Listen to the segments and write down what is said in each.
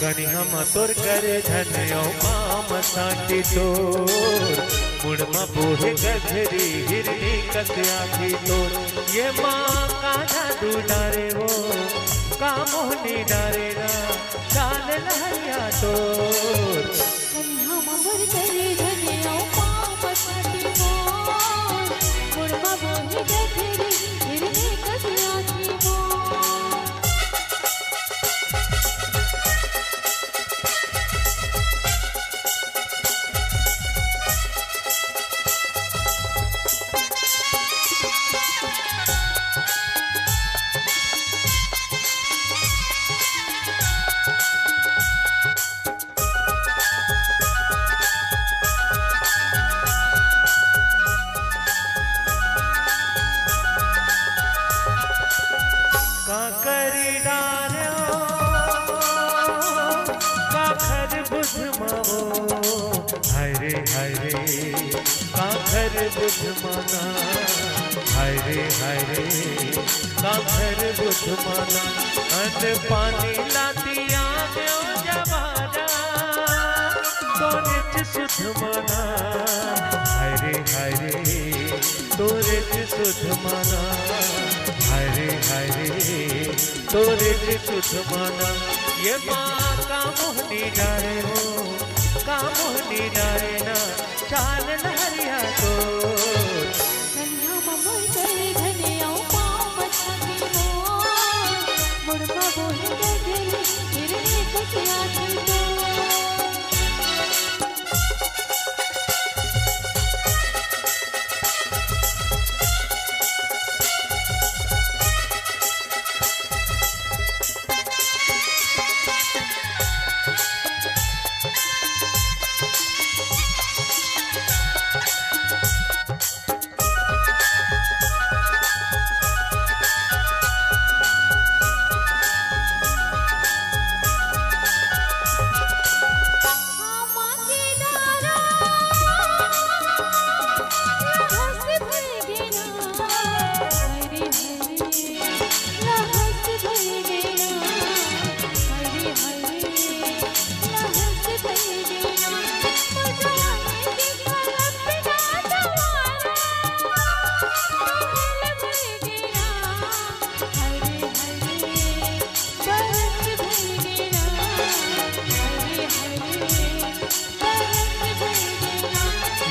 कनी हम तोर करे धन्यो माम सांटी तोर मुड़मा बोहे गधरी हिरनी कस्या थी तोर ये माँ का जादू डारे वो का मोहनी डारे ना चाल लहरिया तोर कनी हम तोर करे धन्यो माम सांटी तोर मुड़मा बोहे गधरी हिरनी कस्या थी तोर काखर बुध माना हाय रे काखर बुध माना अन पानी लातिया में जवाना तोरे सुध माना हाय रे तोरे सुध माना हाय रे तोरे सुध माना ये माँ का मोहनी डारे हो का मोहनी डारे ना चाल लहरिया तो कन्या ममर करे धनिया पाँव छाती मोर मुड़मा बोहे गधरी हिरनी कस्या थी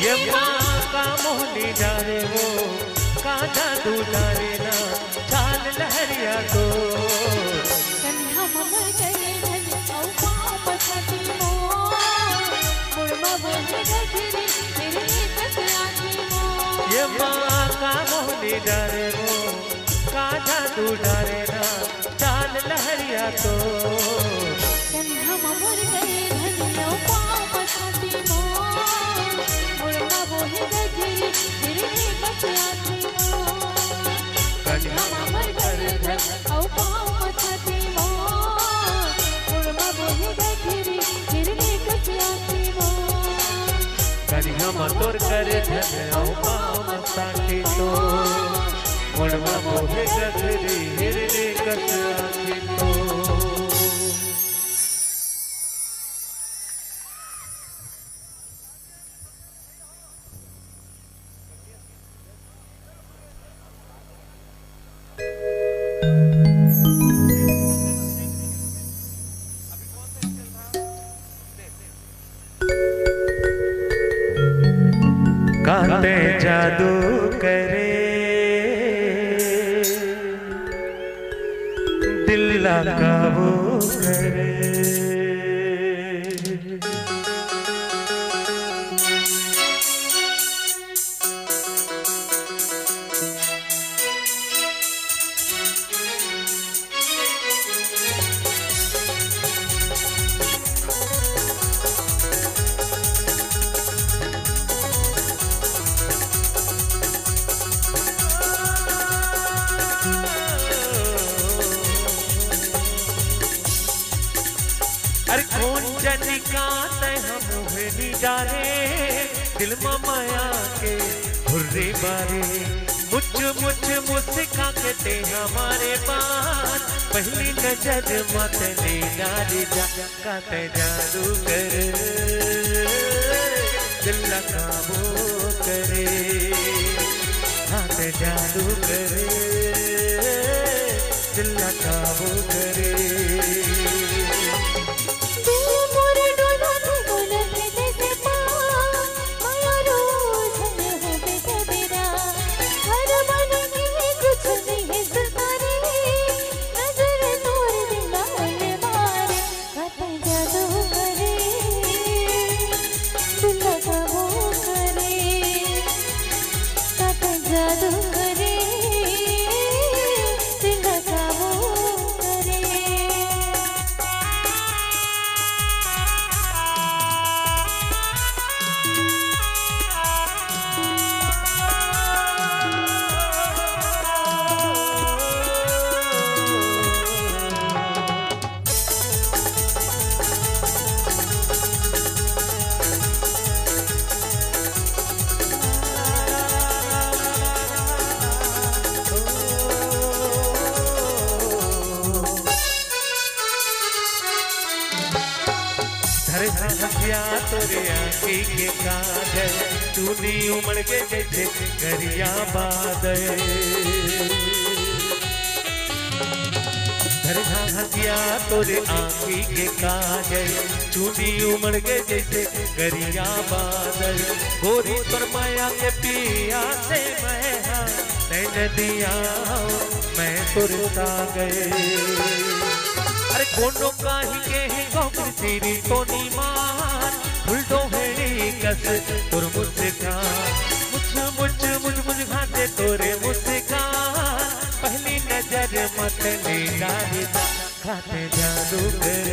ये माँ का मोहनी डारे वो का जादू डारे ना चाल लहरिया तो कन्या ममर करे धनिया पाँव छाती मोर मुड़मा बोहे गधरी हिरनी कस्या थी मोर ये माँ का मोहनी डारे वो का जादू डारे ना चाल लहरिया तो कन्या ममर करे धनिया पाँव छाती मोर मुड़मा बोहे गधरी हिरनी कस्या थी मोर कन्या ममर करे धनिया पाँव छाती मोर मुड़मा बोहे गधरी हिरनी कस्या थी मोर कनी हम तोर करे धन्यो माम सांटी तोर मुड़मा बोहे गधरी हिरनी कस्या थी तोर कांटे जादू करे दिल काबू करे अरे कौन जनिका तय हम मुहनी डारे दिल में माया के हुर्रे बारे मुझ मुझ मुस्का के ते हमारे बात पहली नजर मत ले डाली जा काते जादू कर दिल ना काबू करे काते जादू करे दिल ना काबू करे तोरे आँखी के काजल तूनी उमड़ के जैसे गरिया बादल धरधा हसिया तोरे आँखी के काजल चूनी उमड़ के जैसे गरिया बादल गोरी पर माया के पिया से मैं नदिया मैं तुरता गए अरे कोनो काही के ही गौर तेरी तोनी मान उल्टो हेड़ी कस तुर मुस्कान मुझ घाटे तोरे मुस्कान पहली नजर मत ले डाली खाते जादू कर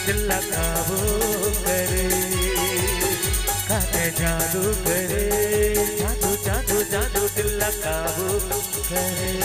दिल ना काबू करे खाते जादू करे जादू जादू जादू दिल ना काबू करे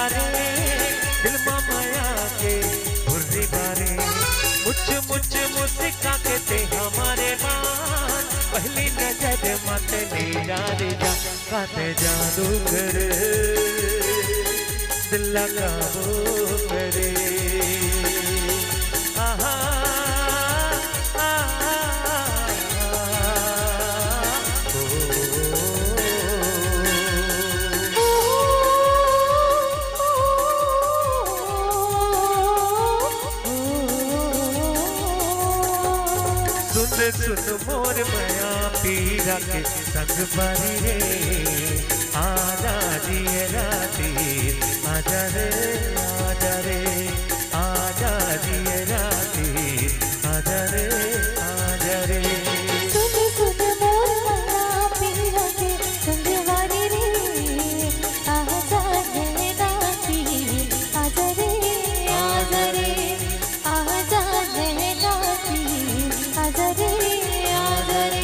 दिल माया के भुर्री बारे मुझ मुस्का के ते हमारे मान पहली नजर मत ले जा काते जादू कर दिल ना काबू करे आहा सुन मोर मया पीरा के संग बारी रे आजा जिए राती आजा रे आजा रे आजा जिए राती आजा रे आजा रे सुन मोर मया पीरा के संग बारी रे आजा जिए राती आजा रे आजा रे आजा जिए राती आजा रे आजा रे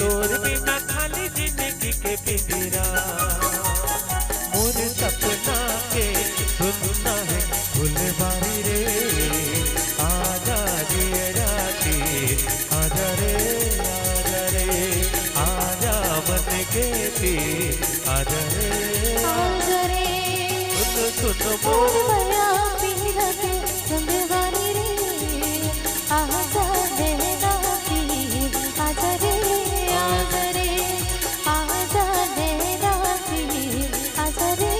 तोर बिना खाली जिंदगी के पिंजरा मोर सपना के सुनना है फुलवारी रे आजा रे राती आजा रे आजा मन के पी आजा रे सुन मोर माया पीरा के संगवारी रे आजा देना पी आजा रे आजा देना पी आजा रे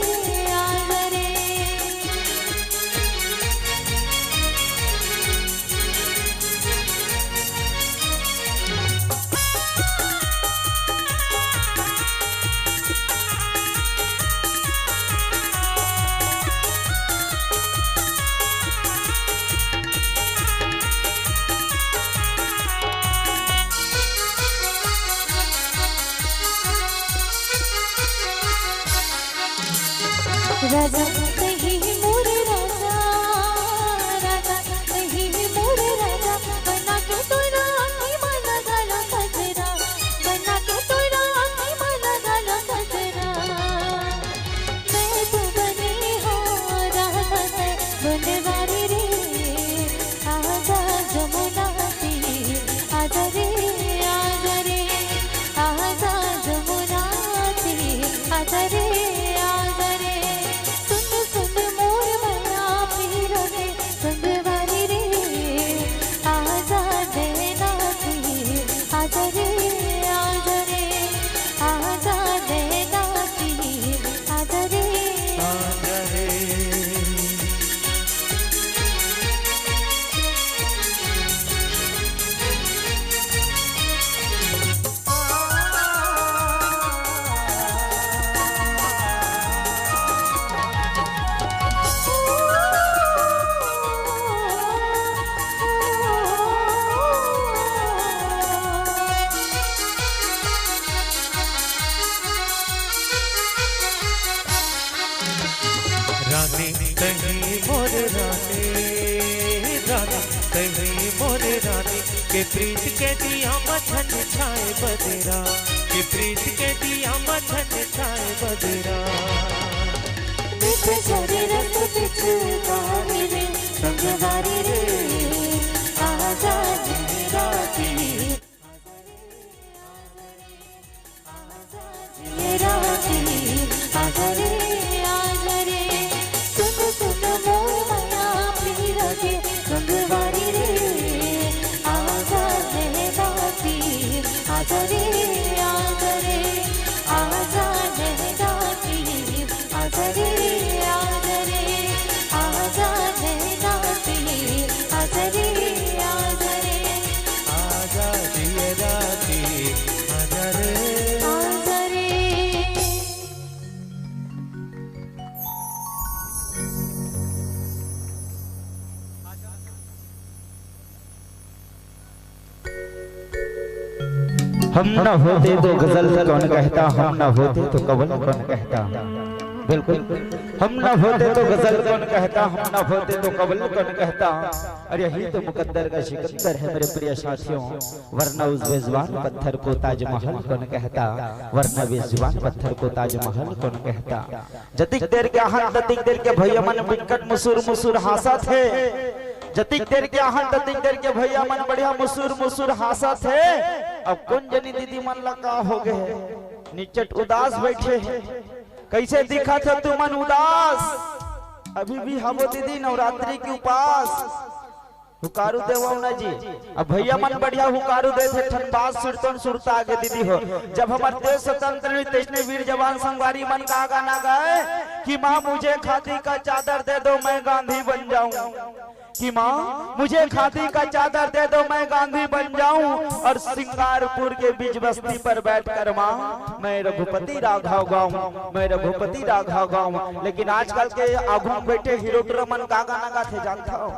राजा कहीं मोर राजा राजा कहीं मोर राजा बना के तोरा आँखी माला गालो सजरा बना के तोरा आँखी माला गालो सजरा मैं तो बनी हो राधा से बनवारी रे आजा जमुना तीर आजा रे आजा जमुना तीर आजा रे रानी कहीं मोर रानी रानी कहीं मोर रानी के प्रीत के दिया मथन छाए बदरा के प्रीत के दिया मथन छाए बदरा संगवारी रे आजा राती आजा रे संगवारी रे आजा देना तीर आजा रे आजा देना तीर आजा रे आजा देना तीर आजा रे आजा दिए राती आजा रे हम न होते तो गजल कौन कहता, हम न होते तो कवल कौन कहता। बिल्कुल, हम न होते तो गजल कौन कहता, हम न होते तो कवल कौन कहता। और यही तो मुकद्दर का सिकंदर है मेरे प्रिय साथियों, वरना उस बेजुबान पत्थर को ताजमहल कौन कहता, वरना बेजुबान पत्थर को ताजमहल कौन कहता। जतिक देर के आहन ततिक देर के भैया मन बिकट मुसुर मुसुर हासा थे, जतिक देर के आहन ततिक देर के भैया मन बढ़िया मुसुर मुसुर हासा थे। अब कौन जनी दीदी मन लगा हो गए, निचट उदास बैठे हैं। कैसे दिखा था तू मन उदास, अभी भी हवो दीदी नवरात्रि के उपास। हुकारू देवो ना जी, अब भैया मन बढ़िया हुकारू दे थे ठनबाज सुरतन सुरता आगे दीदी हो। जब हमारे देश स्वतंत्र हुई तेजने वीर जवान संगवारी मन का गाना गाए कि माँ मुझे खादी का चादर दे दो मैं गांधी बन जाऊं, कि माँ मुझे खादी का चादर दे दो मैं गांधी बन जाऊं। और सिंगारपुर के बीच बस्ती पर बैठकर माँ मैं रघुपति राघव गाऊं, मैं रघुपति राघव गाऊं। लेकिन आजकल के आगू बैठे हीरो मन का गाना गाते जानता हो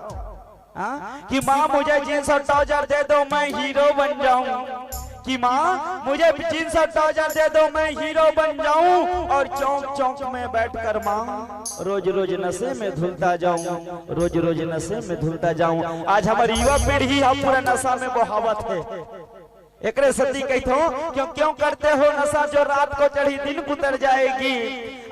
कि माँ मुझे जींस और ट्राउजर दे दो मैं हीरो बन जाऊं, कि माँ मुझे जींस और ट्राउजर दे दो मैं हीरो बन जाऊं। और चौक चौक में बैठकर माँ रोज रोज नशे में धुलता जाऊं, रोज रोज नशे में धुलता जाऊं। आज हमारी युवा पीढ़ी हम पूरा नशा में बहावत है, एकरे सती कहते हो क्यों करते हो नशा जो रात को चढ़ी दिन गुजर जाएगी।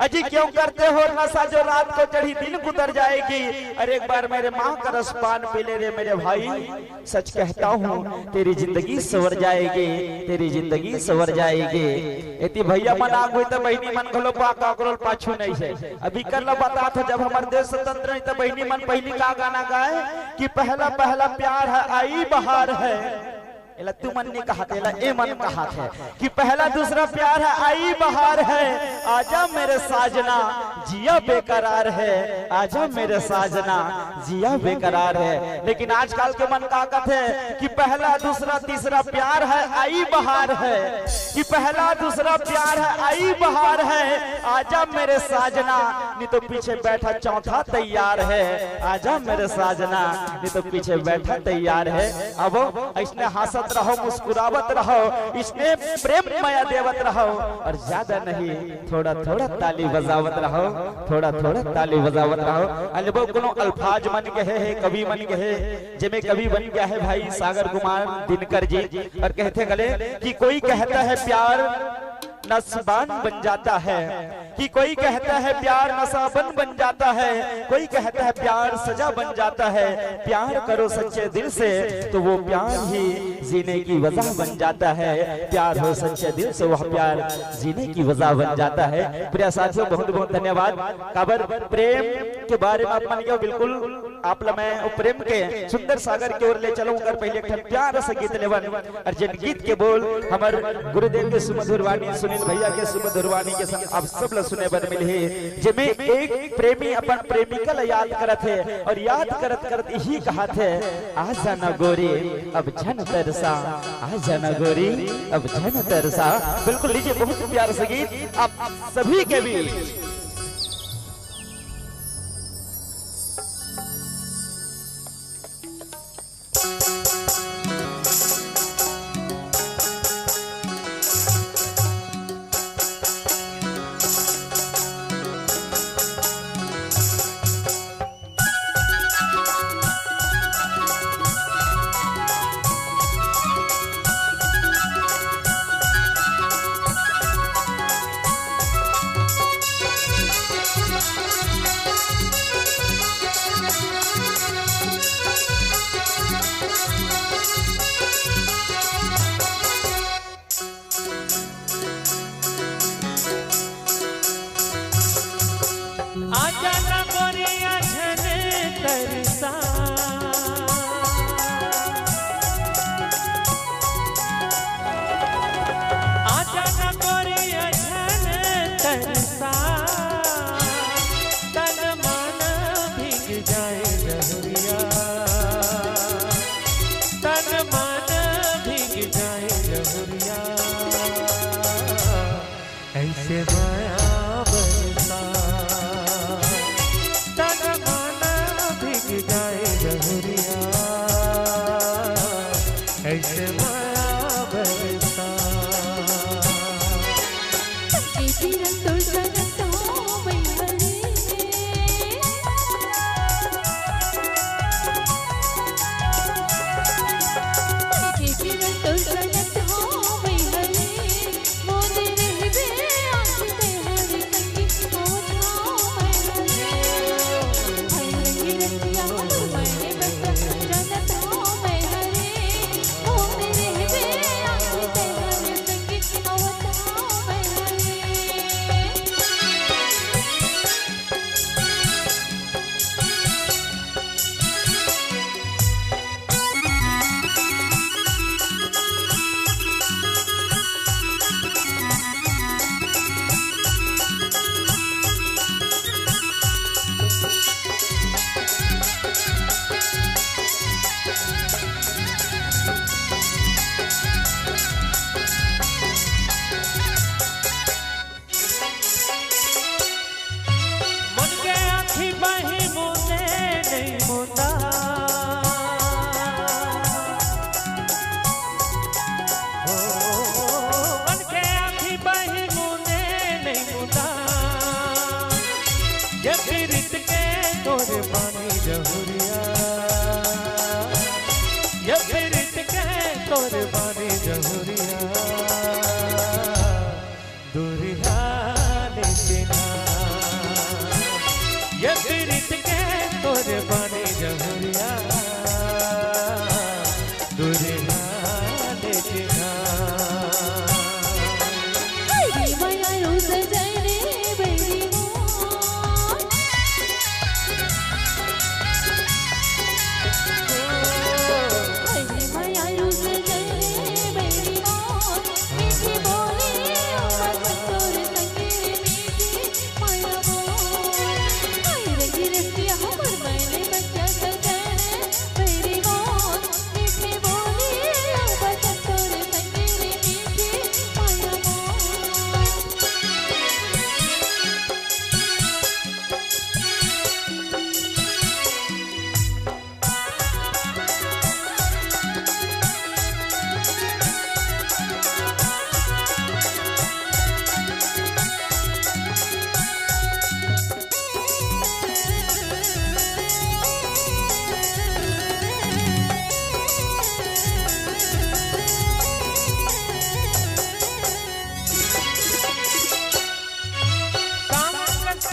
अजी क्यों करते हो नशा जो रात को चढ़ी दिन गुजर जाएगी। अरे एक बार मेरे माँ का रसपान पी ले रे मेरे भाई, सच कहता हूँ तेरी जिंदगी सवर जाएगी, तेरी जिंदगी सवर जाएगी। इतनी भैया मन आग हुई तो बहनी मन घलो पाकरोल पाछू नहीं है। अभी कर लो बता था जब हमारे देश स्वतंत्र नहीं तो बहनी मन पहली का गाना गाए कि पहला पहला प्यार है आई बहार है। तू मन ने कहा था ए मन कहा था कि पहला दूसरा प्यार है आई बहार है। आजा मेरे साजना जिया बेकरार है, आजा मेरे साजना जिया बेकरार है। लेकिन आजकल के मन का कहते है कि पहला दूसरा तीसरा प्यार है आई बहार है, कि पहला दूसरा प्यार है आई बहार है। आजा मेरे साजना नहीं तो पीछे बैठा चौथा तैयार है। आजा मेरे साजना नहीं तो पीछे बैठा तैयार है। अब इसने हाथ रहो मुस्कुरावत रहो, इसमें प्रेम माया देवत रहो और ज्यादा नहीं थोड़ा थोड़ा ताली बजावत रहो, थोड़ा थोड़ा ताली बजावत रहो। अनुभव कोनो अल्फाज मन गए है कवि मन गए जिसमें कवि बन गया है भाई सागर कुमार दिनकर जी और कहते गले कि कोई कहता है प्यार नशबान बन जाता है, कि कोई कहता है प्यार नशाबन बन जाता है, कोई कहता है प्यार सजा बन जाता है। प्यार करो सच्चे दिल से तो वो प्यार ही जीने की वजह बन जाता है। प्यार हो सच्चे दिल से वह प्यार जीने की वजह बन जाता है। प्रिय साथियों बहुत बहुत धन्यवाद। काबर प्रेम के बारे में आप बिल्कुल आप मैं प्रेम के सुंदर सागर की ओर ले चलूं कर पहले प्यार से गीत लेवन और जिन गीत के बोल हमार गुरुदेव के सुमधुर वाणी सुनील भैया के सुमधुर वाणी के संग आप सब लोग सुने बर मिले जिसमें एक प्रेमी अपन प्रेमिका ला याद करत है और याद करत करत यही कहा थे आजा न गोरी अब झन तरसा, आजा न गोरी अब झन तरसा। बिल्कुल लीजिए बहुत प्यार से गीत आप सभी के बीच। तोरे बानी जहुरिया दुरिया ले चिन्हा ये पीरित के तोरे बानी जहुरिया दुरिया ले चिन्हा माया रोज जरे बेरी माया रोज जरे बेरी मीठी बोली तोर संगे मीठी माया रंगी रसिया हमर मैंने बच्चा सजने बेरी मीठी बोली तोर संगे मीठी माया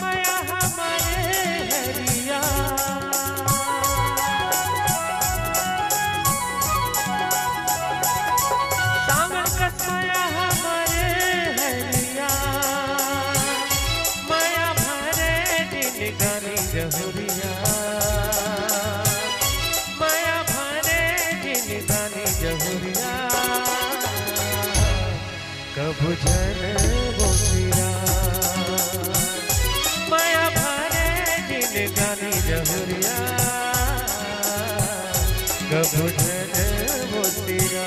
माया हमारे हरिया सावन कसमया हमारे हरिया माया भरे दिन गानी जहुरिया माया भरे दिन गानी जहुरिया कब जन बोसिरा माया भरे दिन गानी जहुरिया कब जन बोसिरा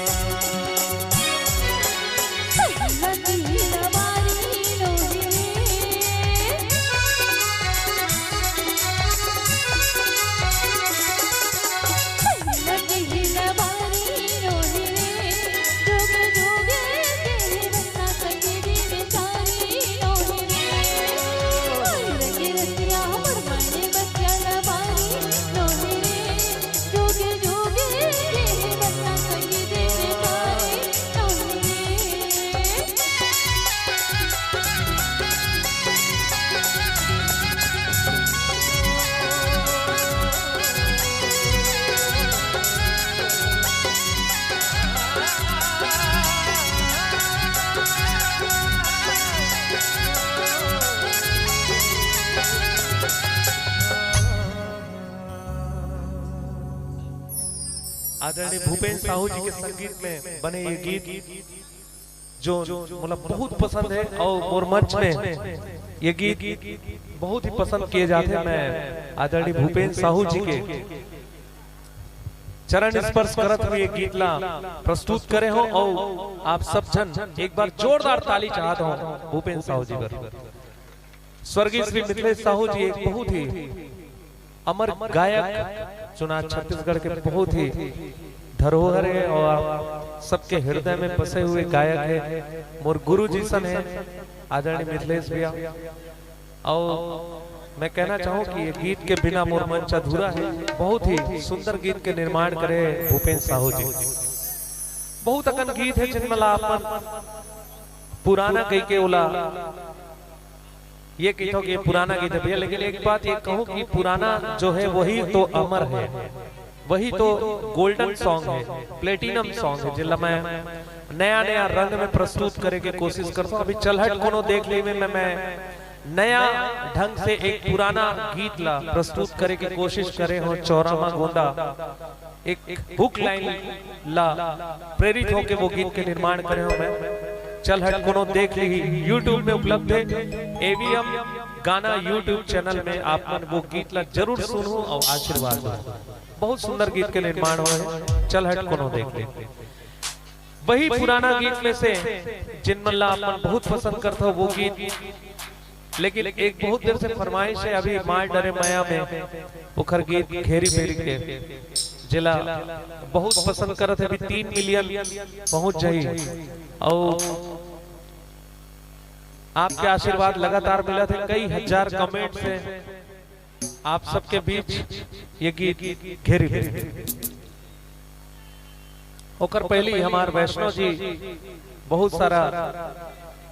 आदरणीय भूपेन साहू जी के संगीत में बने ये गीत जो मतलब बहुत पसंद है और मोरमंच में ये गीत बहुत ही पसंद किए जाते हैं। मैं आदरणीय भूपेन साहू जी के चरण स्पर्श करत हुए ये गीत ला प्रस्तुत करे हो और आप सब जन एक बार जोरदार ताली चाहते हो भूपेन साहू जी पर। स्वर्गीय श्री मिथिलेश साहू जी एक बहुत ही अमर गायक चुना छत्तीसगढ़ के बहुत ही धरोहर है और सबके हृदय में बसे हुए गायक है। मोर गुरु जी सन है आदरणीय मिथिलेश भैया। और मैं कहना चाहूँ कि ये गीत के बिना मोर मंच अधूरा है। बहुत ही सुंदर गीत के निर्माण करे भूपेन साहू जी। बहुत अकन गीत है जिनमें अपन पुराना कही के ओला ये कहता हूँ कि ये पुराना गीत है भैया, लेकिन एक बात ये कहूँ कि पुराना जो है वही तो अमर है, वही तो गोल्डन सॉन्ग है, प्लेटिनम सॉन्ग है जिला मैं नया नया रंग में प्रस्तुत करे की कोशिश करता हूँ। अभी चलहट कोनो देख ली में मैं नया ढंग से एक पुराना गीत ला प्रस्तुत करे की कोशिश करे हो। चौरामा गोंदा एक हुक लाइन ला प्रेरित होके वो गीत के निर्माण करे हो। मैं चलहट कोनो देख ली यूट्यूब में उपलब्ध है, एवीएम गाना यूट्यूब चैनल में आप वो गीत ला जरूर सुनो और आशीर्वाद दो। बहुत सुंदर गीत के निर्माण हुए, चलहट कोनो देख ली। वही पुराना गीत में से जिनमें ला अपन बहुत पसंद करता वो गीत, लेकिन एक बहुत देर से फरमाइश है अभी मार डरे माया में उखर गीत घेरी बेरी के जिला बहुत पसंद करते अभी 3 मिलियन पहुंच जाइए और आपके आशीर्वाद लगातार मिला थे। कई हजार कमेंट से आप सबके बीच ये गीत घेरी बेरी। ओकर पहली हमार वैष्णव जी बहुत सारा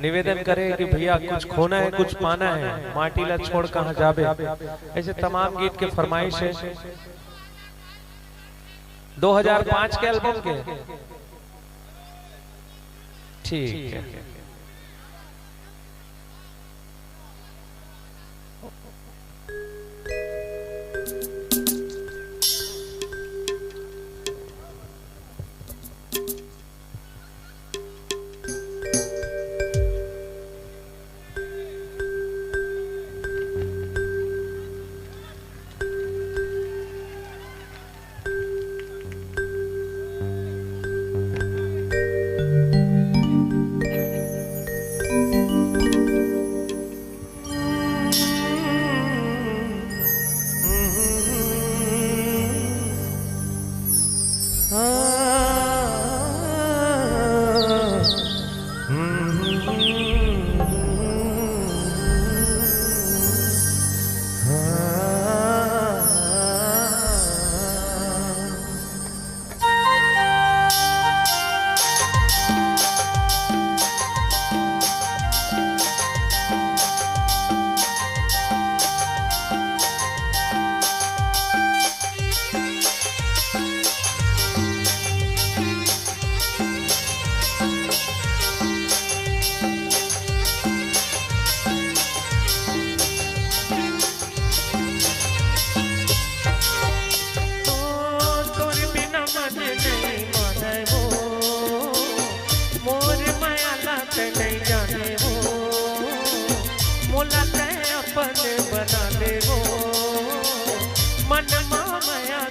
निवेदन करे कि भैया कुछ खोना है कुछ पाना है, माटी ला छोड़ कहाँ जाबे, ऐसे तमाम गीत के फरमाइश है। 2005 के एल्बम के ठीक है।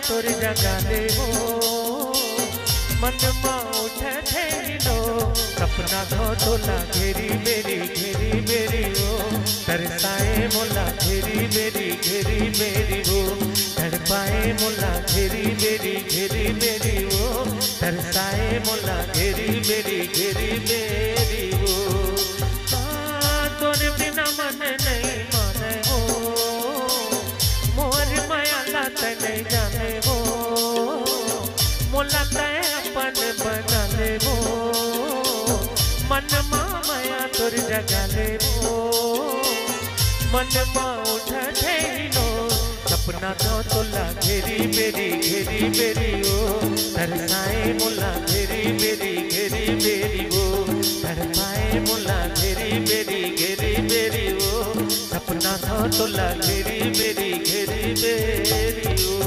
तोर जगा देवो मन माँ उठे ठेलो सपना धो तोला घेरी मेरी वो तरसाए मोला घेरी मेरी वो तड़पाए मोला घेरी मेरी वो तरसाए मोला घेरी मेरी वो तोर बिना मन नहीं माने हो मोर माया लात नहीं जाने वो मोला तय अपन बना ले वो मन माया तोर जगा ले वो मन माँ उठा ठेलो सपना तो तोला घेरी मेरी वो तरसाए मोला घेरी मेरी वो तड़पाए मोला घेरी मेरी वो सपना तो तोला घेरी मेरी वो।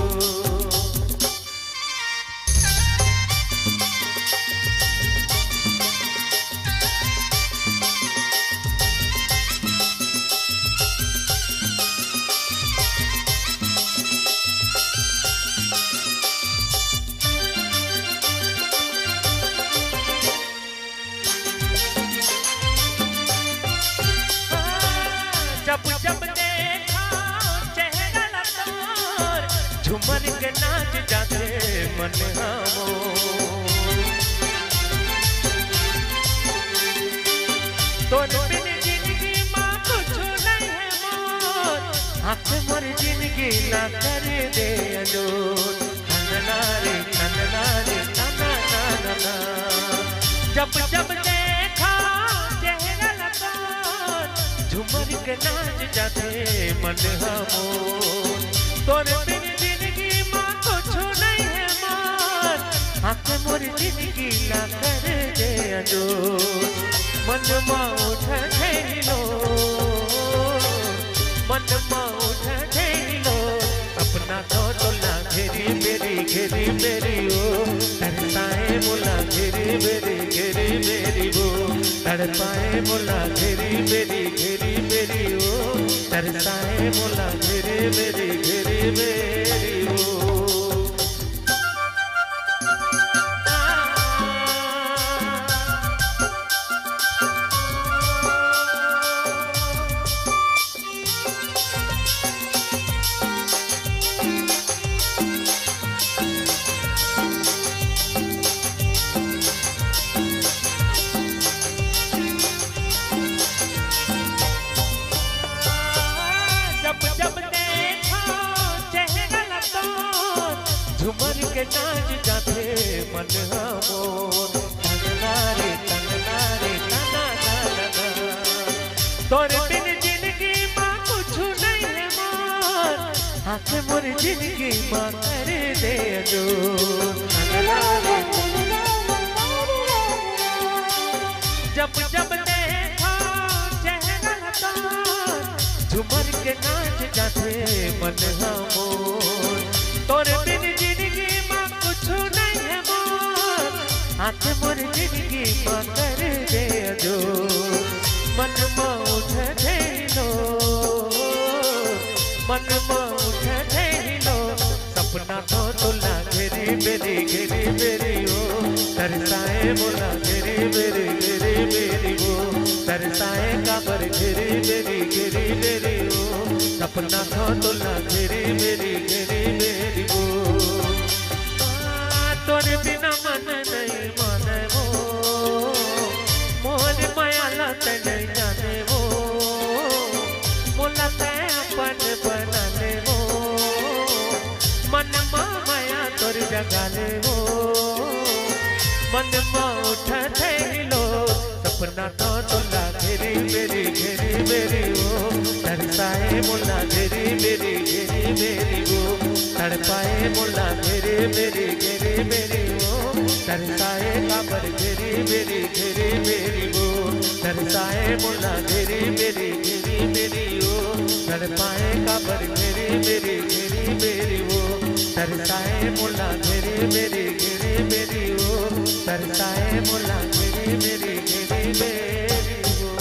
जब देखा चेहरा तोर झूमर के नाच जाते मन हमो तोर बिन जिंदगी माँ कुछ नहीं है मोर आँख मोर जिंदगी ना कर दे अजोर नन्ना रे नन्ना जब देखा चेहरा तोर झूमर के नाच जाते मन हमोर तोर बिन जिंदगी माँ कुछ नहीं है मोर आँख मोर जिंदगी ना कर दे अजोर मन माँ उठ ठेलो मन माँ उठ ठेलो अपना तो तोला घेरी मेरी वो तरसाए मोला घेरी मेरी वो तड़पाए मोला घेरी मेरी वो तरसाए मोला घेरी मेरी वो। जब देखा चेहरा तोर झूमर के नाच जाते मन हमोर तन्ना रे तन्ना रे तन्ना तन्ना तोरे बिन जिंदगी माँ कुछ नहीं है मोर आँख मोर जिंदगी माँ कर दे जो तन्ना रे जब जब देखो चेहरा तो झूमर के नाच जाते मन हमोर तोरे बिन जिंदगी माँ कुछ नहीं है मोर आँख मोर जिंदगी माँ कर दे जो मन में उठे लो मन में उठे लो सपना तो तुला घेरी मेरी ओ तरसाए मोला घेरी मेरी वो तरसाए काबर घेरी मेरी ओ सपना तो तुला घेरी मेरी वो तोरे बिना मन नहीं माने वो मोहन माया लत नहीं जाने वो मोला ते अपन बना ले वो मन माया तोर जगा ले वो मन में उठे लो सपना तो तुला घेरी मेरी वो तरसाए मोला घेरी मेरी वो तड़पाए मोला घेरी मेरी वो तरसाए काबर घेरी मेरी वो तरसाए मोला घेरी मेरी वो तड़पाए काबर घेरी मेरी वो तरसाए मोला घेरी मेरी वो तरसाए मोला घेरी मेरी वो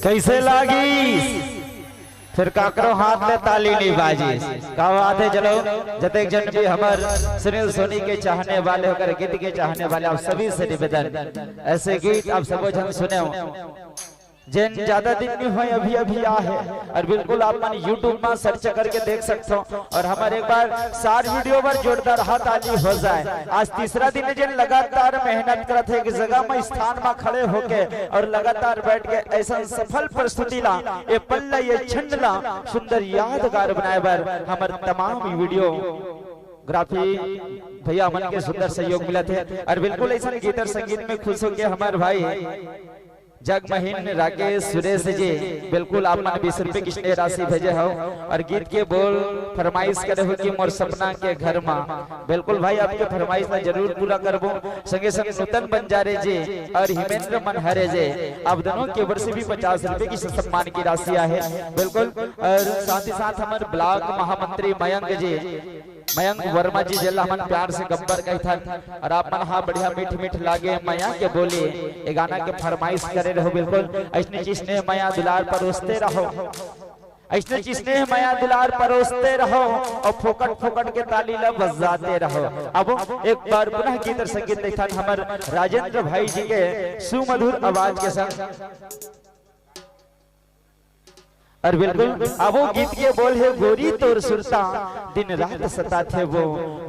कैसे लागी फिर काकरो हाथ में ताली नहीं बाजी का बात है। चलो जतेक जन भी हमार सुनील सोनी के चाहने वाले होकर गीत के चाहने वाले आप सभी से निवेदन ऐसे गीत आप सब जन सुने हो जिन ज्यादा दिन नहीं हुए अभी आ है और बिल्कुल आप मन YouTube में सर्च करके देख सकते हो और हमारे एक बार सार वीडियो पर जोरदार हाथ ताली हो जाए। आज तीसरा दिन जिन लगातार मेहनत करते हैं कि जगह में स्थान में खड़े होके और लगातार बैठ के ऐसा सफल प्रस्तुति ला ये पल्ला ये छंद ला सुंदर यादगार बनाए बार हमारे तमाम वीडियो ग्राफी भैया मन के सुंदर सहयोग मिला थे और बिल्कुल ऐसा गीत और संगीत में खुश होके हमारे भाई जगमहीन राकेश सुरेश जी बिल्कुल आप 20 रुपए की राशि भेजे हो और गीत के बोल फरमाइश करे हो कि मोर सपना के घर में बिल्कुल भाई आपके फरमाइश में जरूर पूरा करबो। संगे संगे नूतन बंजारे जी और हिमेंद्र मनहरे जी आप दोनों के वर्ष भी 50 रुपए की सम्मान की राशि है बिल्कुल। और साथ ही साथ हमारे ब्लॉक महामंत्री मयंक वर्मा जी जिला मन प्यार से गब्बर कही था और आप मन हाँ बढ़िया मीठ लागे मैया के बोले ये गाना के फरमाइश करे रहो बिल्कुल। ऐसने चीज ने मैया दुलार परोसते रहो ऐसने चीज ने मैया दुलार परोसते रहो और फोकट के ताली ला बजाते रहो। अब एक बार पुनः गीत और संगीत देखा हमारे राजेंद्र भाई जी के सुमधुर आवाज के संग और बिल्कुल अब वो गीत के बोल है गोरी तोर सुरता दिन रात सता थे वो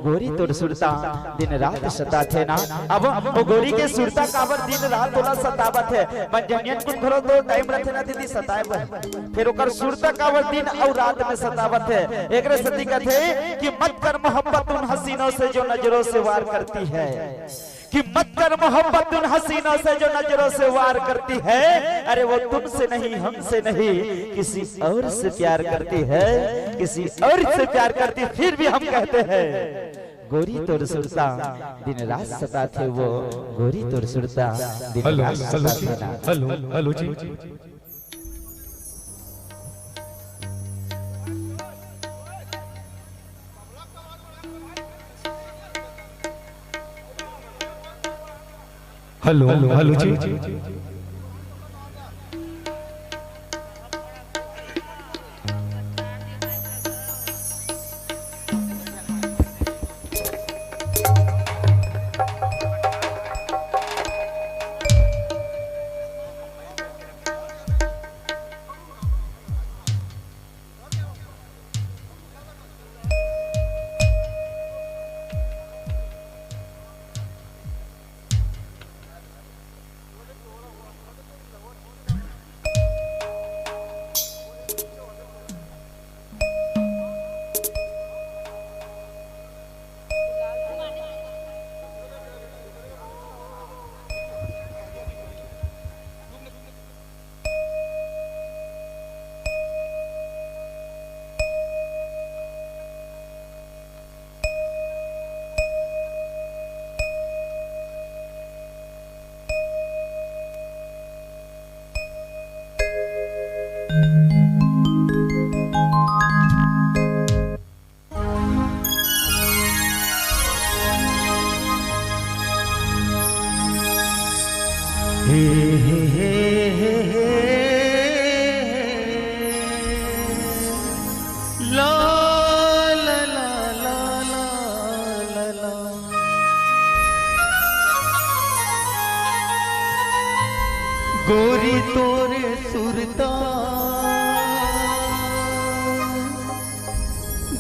गोरी तोर सुरता दिन रात सता थे ना। अब वो गोरी के सुरता काबर दिन रात तोला सतावत है मंजनियन कुछ घरो तो टाइम रहते ना दीदी सताए फिर ओकर सुरता काबर दिन और रात में सतावत है। एक सती कहते कि मत कर मोहब्बत उन हसीनों से जो नजरों से वार करती है कि मत कर मोहब्बत उन हसीनों से जो नजरों से वार करती है। अरे वो तुमसे नहीं हमसे नहीं किसी और से प्यार करती है किसी और से प्यार करती फिर भी हम कहते हैं गोरी तोर सुरता दिन रात सता थे वो गोरी तोर सुरता दिन रात सता थे ना। हेलो जी हेलो जी गोरी तोरे सुरता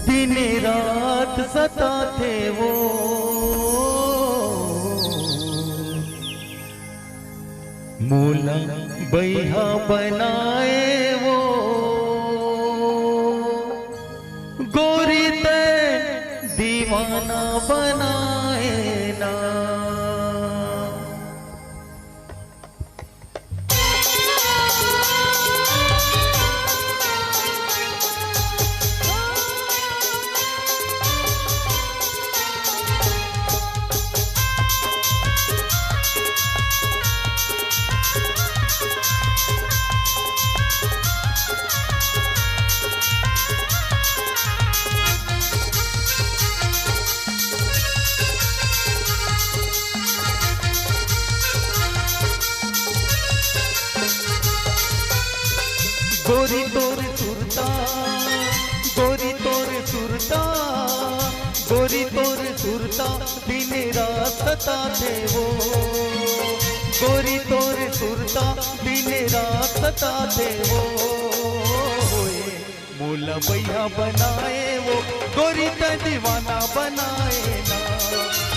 दिन रात सताते वो, मोला बैहा बनाए वो, गोरी ते दीवाना बनाए ना। गोरी तोरे सुरता, गोरी तोरे सुरता, गोरी तोरे सुरता दिन रात सताते वो, गोरी तोरे सुरता दिन रात सताते वो, मोला बैया बनाए वो, गोरी ते दीवाना बनाए ना,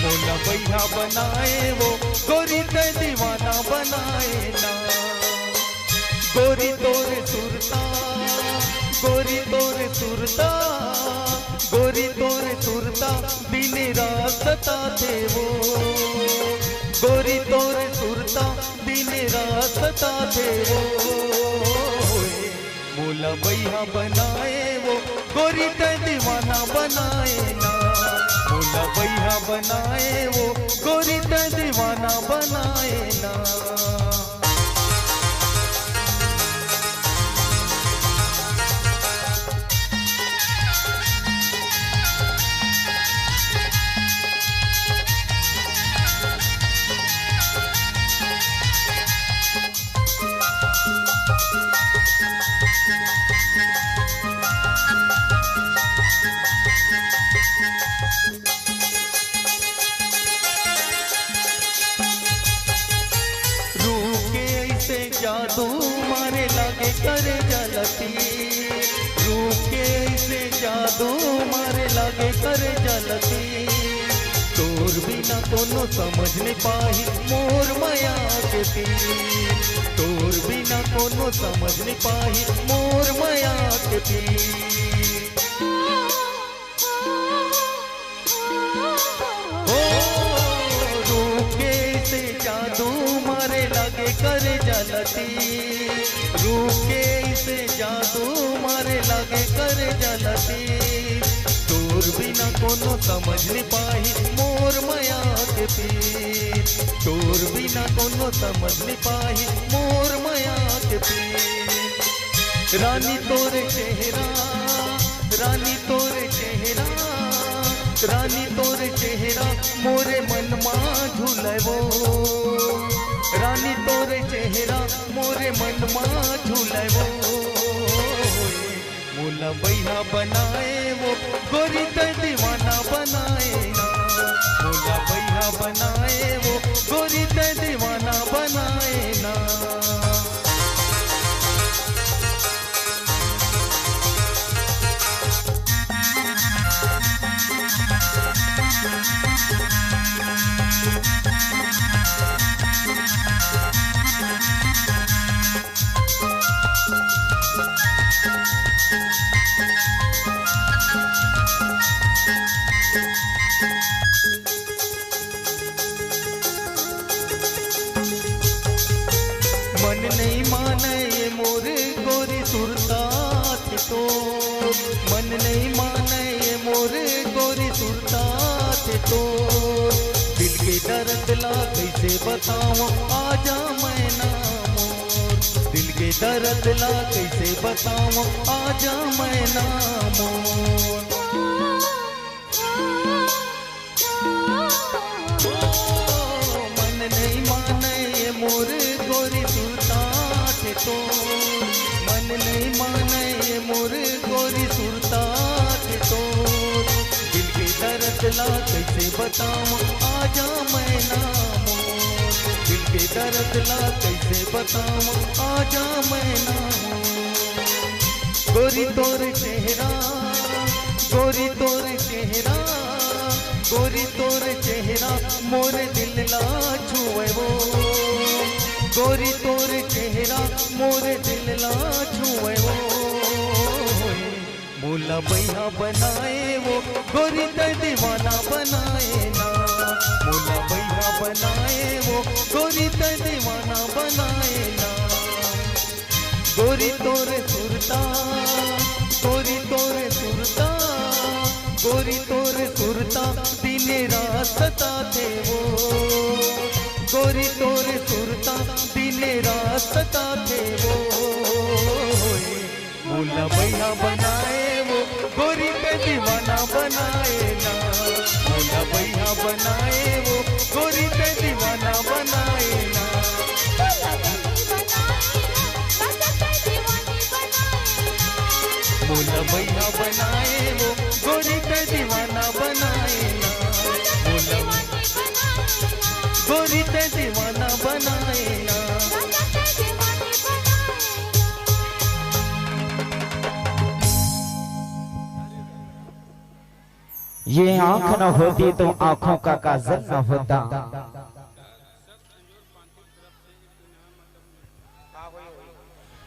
मोला बैया बनाए वो, गोरी ते दीवाना बनाए ना। गोरी तोरे सुरता, गोरी तोरे सुरता, गोरी तोरे सुरता दिन रात सताते वो, गोरी तोरे सुरता दिन रात सताते वो, मोला बैया बनाए वो, गोरी ते दीवाना बनाए ना, मोला बैया बनाए वो, गोरी ते दीवाना बनाए ना। जादू मारे लागे करे जलती, रूप के ऐसे जादू मारे लागे करे जलती, तोर बिना कोनो समझ नहीं पाही मोर माया के पीर, तोर बिना कोनो समझ नहीं पाही मोर माया के पीर। जादू मारे लागे करे जलती, रूप के इसे जादू मारे लागे करे जलती, तोर बिना कोनो समझ नहीं पाही मोर माया के पीर, तोर बिना कोनो समझ नहीं पाही मोर माया के पीर। रानी तोरे चेहरा, रानी तोरे चेहरा, रानी तोरे चेहरा मोरे मन मां झूलवो, रानी तोरे चेहरा मोरे मन मां झूलवो, मोला बैया बनाए वो, गोरी ते दीवाना बनाए ना, मोला बैया बनाए वो, गोरी ते दीवाना बनाए ना। मन नहीं माने ये मोरे गोरी सुरता तो, मन नहीं माने ये मोरे गोरी सुरता तो, दिल के दर्द ला कैसे बताऊं आजा मैं ना मोर, दिल के दर्द ला कैसे बताऊं आजा मैं ना मोर। मन नहीं माने ये मोरे गोरी सुरता तो, मन नहीं माने ये मोरे गोरी सुरता तो, दिल के दर्द ला कैसे बताऊं आजा मैं ना मोर, दिल के दर्द ला कैसे बताऊं आजा मैं ना हूँ। गोरी तोर चेहरा, गोरी तोर चेहरा, गोरी तोर चेहरा मोरे दिल ला छुए वो। गोरी तोर चेहरा मोरे दिल ला छुए वो। मोला बैया बनाए वो गोरी ते दीवाना बनाए ना। मोला बैया बनाए वो गोरी ते दीवाना बनाए ना। गोरी तोरे सुरता, गोरी तोरे सुरता, गोरी तोरे सुरता दिन रात सताते वो। गोरी तोरे सुरता दिन रात सताते वो। मोला बैया बनाए वो गोरी पे दीवाना बनाए ना। मोला बैया बनाए वो गोरी पे दीवाना बनाए ना। मोला बैया बनाए वो गोरी पे दीवाना बनाए ना। मोला गोरी पे दीवाना बनाए ना। ये आंख न होती तो आंखों का काजल न होता।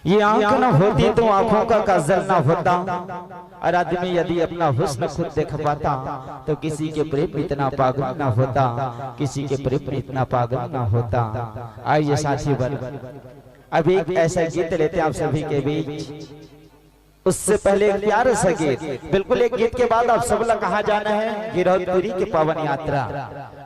ये आंख न होती तो आंखों का काजल न होता। और आदमी यदि अपना हुस्न खुद देख पाता तो किसी के प्रेम इतना पागल न होता, किसी के प्रेम इतना पागल न होता। आइए साथी बन अब एक ऐसा गीत लेते हैं आप सभी के बीच। उससे पहले एक प्यार सा गीत, बिल्कुल एक गीत के बाद आप सब लोग कहाँ जाना है, गिरौदपुरी की पावन यात्रा।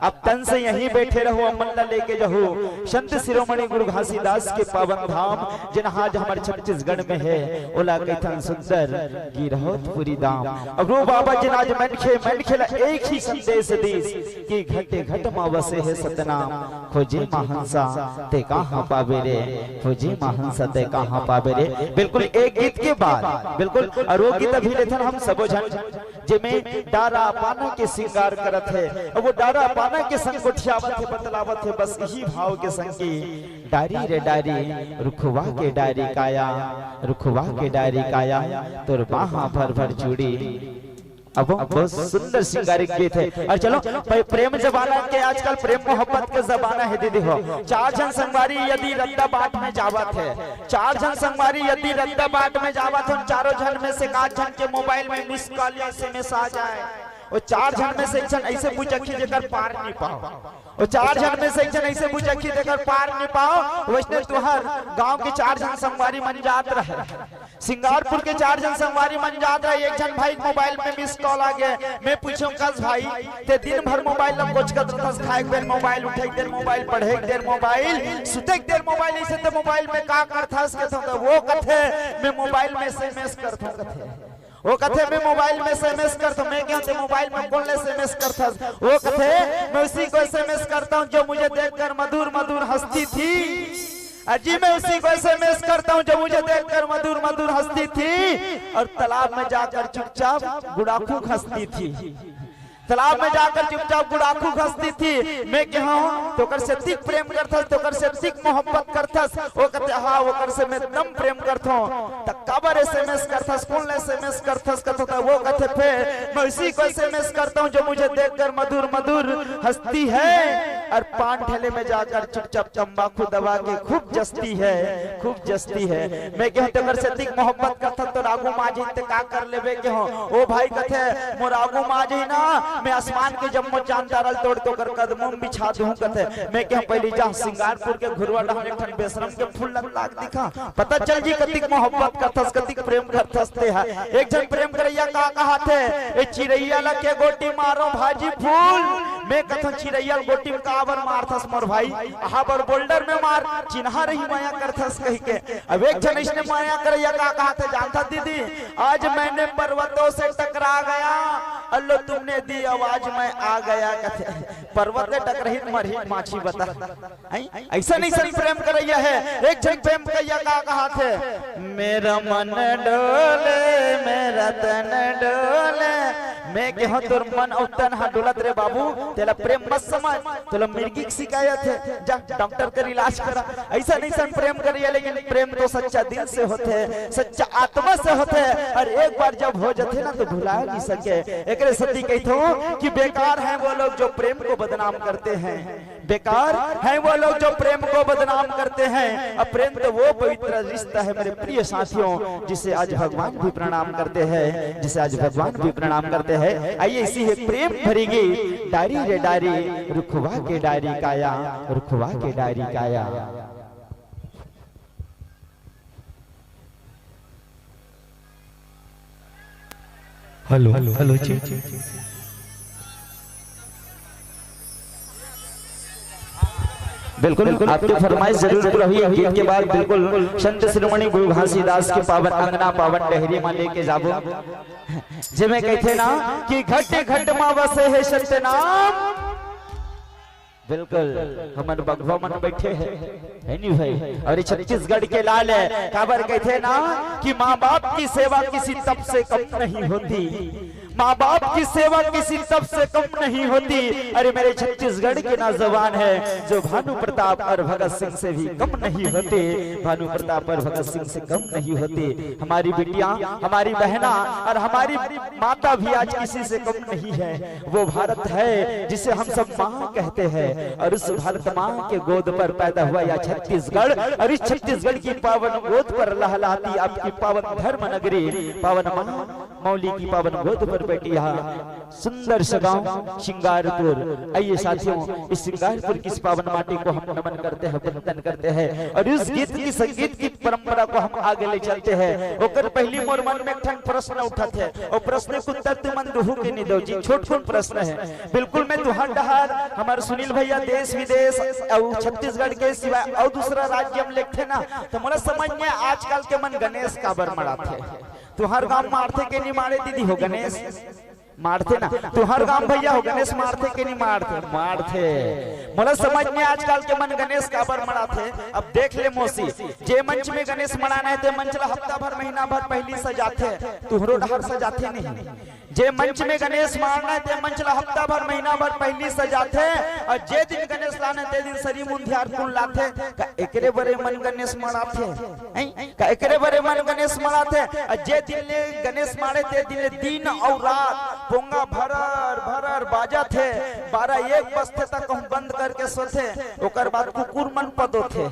अब तन से यहीं बैठे रहो, अमल्ला लेके जाओ संत शिरोमणि गुरु घासीदास के पावन धाम जहाँ हमारे छत्तीसगढ़ में है। ओला कैथन सुंदर गिरौदपुरी धाम। अब रो बाबा जी आज मन खेला एक ही संदेश दीस कि घटे घट माँ बसे है सतनाम। खोजे महांसा ते कहाँ पावे रे, खोजे महांसा ते कहाँ पावे रे। बिल्कुल एक गीत के बाद बिल्कुल अरोगी तभी लेथन हम सबो जन जिमे डारा पाना के श्रृंगार करत है। वो डारा पाना के संग गोठियावत है, बतलावत है बस यही भाव के संग की डारी रे डारी रुखवा के डारी काया, रुखवा के डारी काया तोर बाहा भर भर चूड़ी। अब बहुत सुंदर श्रृंगारिक गीत है। और चलो प्रेम जमाना के आजकल प्रेम मोहब्बत के जमाना है दीदी हो। चार जन संगवारी यदि रद्दाबाद में जावत है, चार जन संगवारी यदि रद्दाबाद में जावत है, चारों जन में से 8 जन के मोबाइल में मिस कॉल या एसएमएस आ जाए। और 4 जन में से एक जन ऐसे पूछी जेकर पार नहीं पाओ, और 4 जन में से एक जन ऐसे पूछी जेकर पार नहीं पाओ। वैसे तुहर गांव के 4 जन संगवारी मन जात रहे, सिंगारपुर के 4 जन संगवारी मन जात रहे। एक जन भाई मोबाइल में मिस कॉल आ गया, मैं पूछूं कस भाई ते दिन भर मोबाइल ला कोच कर दस खाए देर मोबाइल उठे देर मोबाइल पढ़े देर मोबाइल सुते देर मोबाइल ऐसे तो मोबाइल में का करथस के तो वो कथे मैं मोबाइल में एसएमएस करथूं कथे, वो कथे मैं मोबाइल में एसएमएस करता हूँ। मैं क्या होते मोबाइल में कौन एसएमएस करता, वो कथे मैं उसी को एसएमएस करता हूँ जो मुझे देखकर मधुर मधुर हंसती थी। अजी मैं उसी को एसएमएस करता हूँ जो मुझे देखकर मधुर मधुर हंसती थी। और तालाब में जाकर चुपचाप गुड़ाखू हंसती थी, तालाब में जाकर चुपचाप गुड़ाखू हंसती थी। मैं क्या हूँ तो कर से तिक प्रेम करथस, तो कर से तिक मोहब्बत करथस। वो कहते हाँ वो कर से मैं दम प्रेम करता हूँ। तब कबर एसएमएस करथस, कौन एसएमएस करथस कहता वो कहते फिर मैं उसी को एसएमएस करता हूँ जो मुझे देखकर मधुर मधुर हंसती है। और पान ठेले में जाकर चुपचाप तंबाकू दबा के खूब जस्ती है, खूब जस्ती है। मैं क्या तो कर से तिक मोहब्बत करथा तो रागू माजी ते का कर लेबे के हो। ओ भाई कहते मोर रागू माजी ना मैं आसमान के जम्मो चांद तारल तोड़ तो कर कदमों में बिछा दूं कहते। मैं क्या पहली जा सिंगारपुर के घुरवा डाल एक ठन बेशरम के फूल लाग दिखा, पता चल जी कतिक मोहब्बत करथस कतिक प्रेम करथस ते है। एक जन प्रेम करैया का कहा थे ए चिरैया ला के गोटी मारो भाजी फूल। मैं कथा चिरैया गोटी में काबर मारथस मोर भाई हाबर बोल्डर में मार चिन्हा रही माया करथस कह के। अब एक जन इसने माया करैया का कहा थे जानता दीदी आज मैंने पर्वतों से टकरा गया, अल्लो तुमने दी आवाज में आ गया। कहते पर्वत ने टकराही मरही माछी बता ऐसा नहीं सही प्रेम करैया है। एक जन प्रेम करैया का कहा थे मेरा मन डोले मेरा तन डोले मैं कहो तोर मन औतन हा डोलत रे बाबू, तेला प्रेम मत समझ, तेला मिर्गी की शिकायत है, जा डॉक्टर कर इलाज करा। ऐसा नहीं सन प्रेम करिए, लेकिन प्रेम तो सच्चा दिल से होते है, सच्चा आत्मा से होते है, और एक बार जब हो जाते ना तो भुला नहीं सके। एक सती कहते हो कि बेकार हैं वो लोग जो प्रेम को बदनाम करते हैं, बेकार हैं वो लोग जो प्रेम को बदनाम करते हैं। अब प्रेम तो वो पवित्र रिश्ता है मेरे प्रिय साथियों, जिसे आज भगवान भी प्रणाम करते हैं, जिसे आज भगवान भी प्रणाम करते हैं। आइए इसी है प्रेम भरेगी डारी रे डारी, रुखवा के डारी काया, रुखवा के डारी काया। हेलो हेलो जी, बिल्कुल आपकी फरमाइश जरूर पूरा हुई। गीत के बाद बिल्कुल संत शिरोमणि गुरु घासीदास के पावन अंगना पावन डहरी में लेके जाबो, जिमें कहते ना कि घट घट मां बसे है सत्य नाम। बिल्कुल हमारे बगवा मन बैठे है नहीं भाई, और छत्तीसगढ़ के लाल है काबर कहते ना कि माँ बाप की सेवा किसी तप से कम नहीं होती, माँ बाप की सेवा किसी तप से कम नहीं होती। अरे मेरे छत्तीसगढ़ के नौजवान है जो भानु प्रताप और भगत सिंह से भी कम नहीं होते, भानु प्रताप और भगत सिंह से कम नहीं होते। हमारी बिटिया, हमारी बहना और हमारी माता भी आज किसी से कम नहीं है। वो भारत है जिसे हम सब माँ कहते हैं, और उस भारत माँ के गोद पर पैदा हुआ यह छत्तीसगढ़, और इस छत्तीसगढ़ की पावन गोद पर लहलाती आपकी पावन धर्म नगरी, पावन मौली की पावन गोद पर बैठी सुंदर सा गांव शिंगारपुर। आइए साथियों, इस शिंगारपुर की पावन माटी को हम नमन करते हैं, वंदन करते हैं, और इस गीत की संगीत की परंपरा को हम आगे ले चलते हैं। ओकर पहली मोर मन में एक प्रश्न उठा थे, और प्रश्न को उत्तर तुमन दुहु के निदो जी, छोट छोट प्रश्न है। बिल्कुल मैं तुहार डहार हमारे सुनील भैया देश विदेश और छत्तीसगढ़ के सिवाय और दूसरा राज्य में लिखते ना, तो मोला समझ में आजकल के मन गणेश काबर मराथे। तुहार गांव मारते के नहीं मारे दीदी हो गणेश मारते ना, तुहार गांव भैया हो गणेश मारते के नहीं मारते, मारते। मोला समझ में आजकल के मन गणेश काबर मराथे। अब देख ले मौसी, जे मंच में गणेश मनाना है ते मंच ला हफ्ता भर महीना भर पहली सजाते, तुहरो डहर सजाते नहीं। जे मंच में गणेश मारना है ते मंच ला हफ्ता भर महीना भर पहली सजाते, और जे दिन गणेश लाने ते दिन सरी मुंधियार कुल लाथे। का एकरे बरे मन गणेश मनाथे, का एकरे बरे मन गणेश मनाथे। और जे दिन ले गणेश मारे ते दिन और रात पोंगा भरर भरर बाजा थे, 12-1 बजते तक हम बंद करके सोते। ओकर बाद कुकुर मन पदो थे,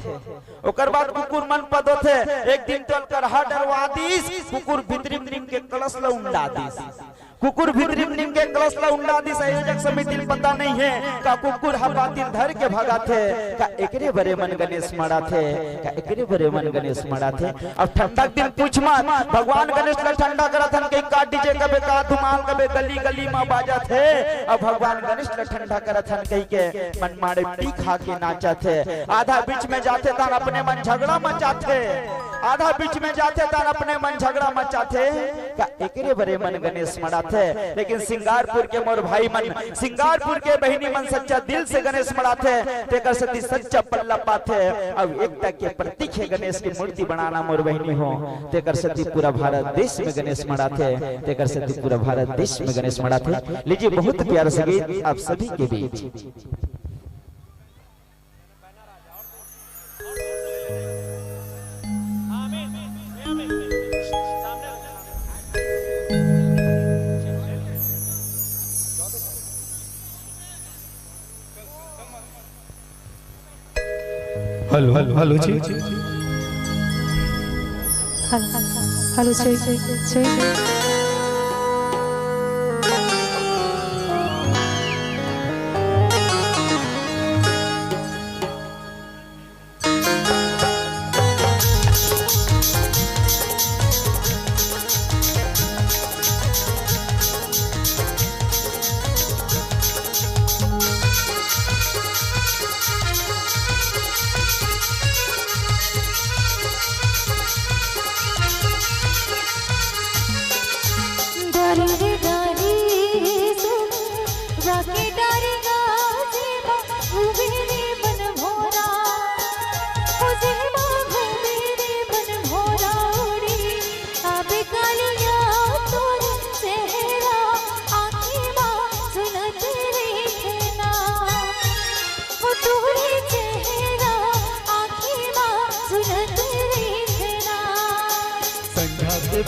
ओकर बाद कुकुर मन पदो थे। एक दिन तल कर हा डरवा दीस, कुकुर भितरी निम के कलश ला उंडा दीस, कुकुर भितरी निम के कलश ला उंडा दीस। आयोजक समिति पता नहीं है का कुकुर हा बातिल धर के भागा थे। का एकरे बरे मन गणेश मरा थे, का एकरे बरे मन गणेश मरा थे। अब ठंडा दिन पूछ मत, भगवान गणेश ला ठंडा करत हन के का डीजे कबे का धुमाल कबे गली गली में बाजा थे। अब भगवान गणेश ला ठंडा करत हन कह के मन मारे पी खा के नाचा थे। आधा बीच में जाते तान अपने मन झगड़ा मचाते, आधा बीच में जाते तान अपने मन झगड़ा मचाते। का एकरे बरे मन गणेश मरा थे। लेकिन सिंगारपुर के मोर भाई मन, सिंगारपुर के बहिनी मन सच्चा दिल से गणेश मरा थे, तेकर सती सच्चा पल्ला पाथे। अब एकता के प्रतीक है गणेश की मूर्ति बनाना मोर बहिनी हो, तेकर सती पूरा भारत देश में गणेश मरा थे, तेकर सती पूरा भारत देश में गणेश मरा थे। लीजिए बहुत प्यारा संगीत आप सभी के बीच। हेलो हेलो हेलो जी, हेलो जय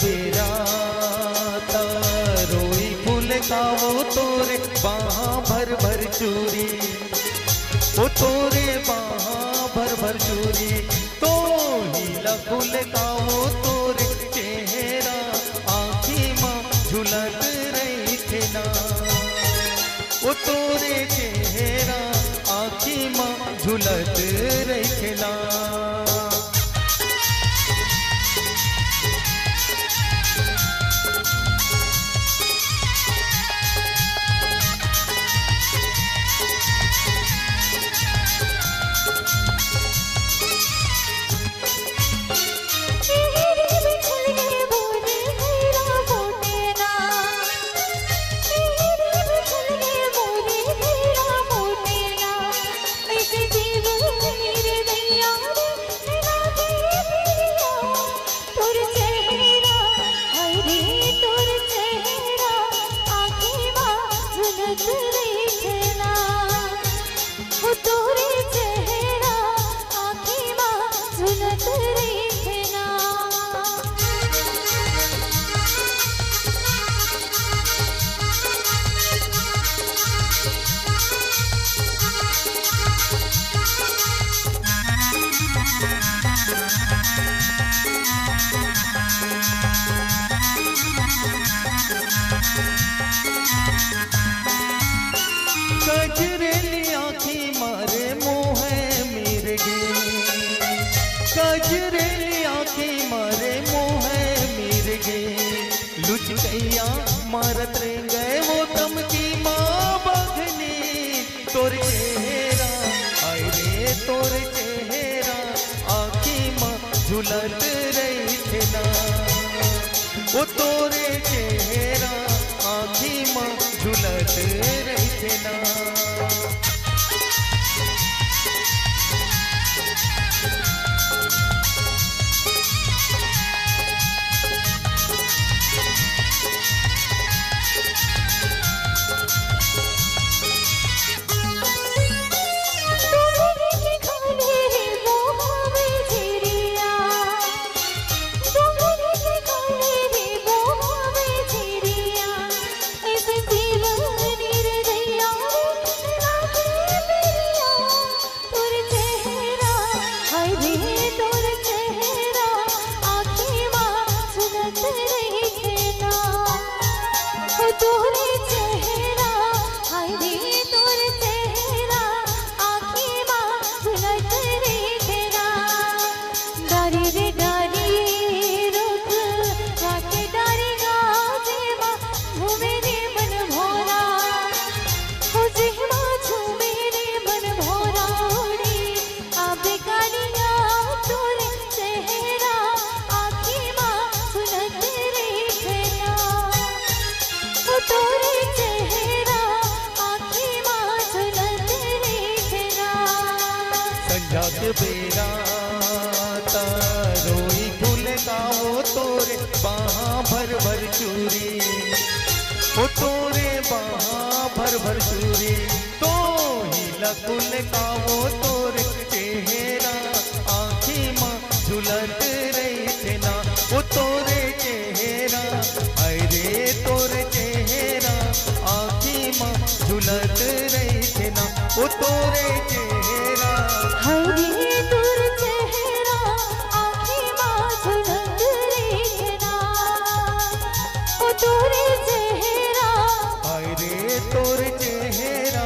बेरा रोई फूल का वो तोरे बाहाँ भर भर चूरी, वो तोरे बाहाँ भर भर चूरी। तो हीला फूल का वो तोरे चेहरा आँखी माँ झुलत रही थे ना, वो तोरे चेहरा आँखी माँ झुलत रही थे ना। कजरेली आँखी मारे मुँह मेरे गे, कजरेली आँखी मारे मुँह मेरे गे। लुचकैया मारत रे गए वो तम की माँ बघनी, तोर चेहरा आय रे तोर चेहरा आँखी माँ झुलत रही थे ना, वो तोरे चेहरा आँखी माँ झुलत रही थे ना। बेरा रोई फूल का वो तोरे बाहाँ भर भर चूरी, वो तोरे बाहाँ भर भर चूरी। तो हीला फूल का वो तोरे चेहरा आँखी माँ झुलत रही थे ना, वो तोरे चेहरा आय रे तोरे चेहरा आँखी माँ झुलत रही थे ना, वो तोरे चेहरा झुलत रही थे ना, वो तोरे चेहरा हाय रे तोर चेहरा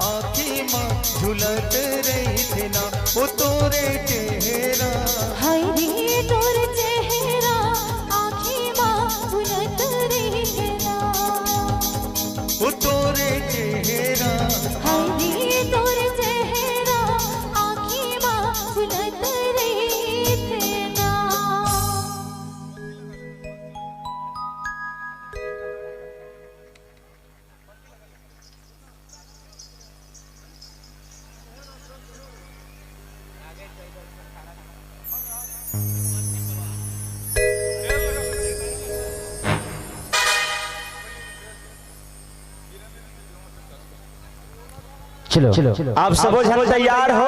आँखी माँ झुलत रही थे ना, वो तोरे चेहरा हाय रे तोर चेहरा आँखी माँ झुलत रही थे ना। चलो आप सब जन तैयार हो,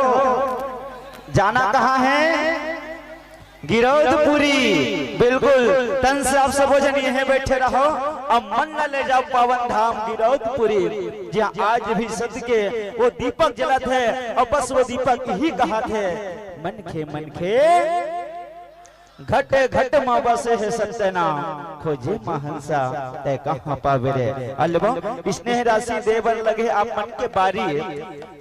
जाना कहाँ है? गिरौदपुरी बिल्कुल तन से आप सब भोजन यहीं बैठे रहो। अब मन न ले जाओ पावन धाम गिरौदपुरी, जहाँ आज भी सत्य के वो दीपक जलत है और बस वो दीपक ही कहा थे मन खे घट घट माँ बसे है सत्य नाम खोजे महंसा तय कहाँ पावे रे। अल्बम स्नेह राशि देवर लगे आप मन के बारी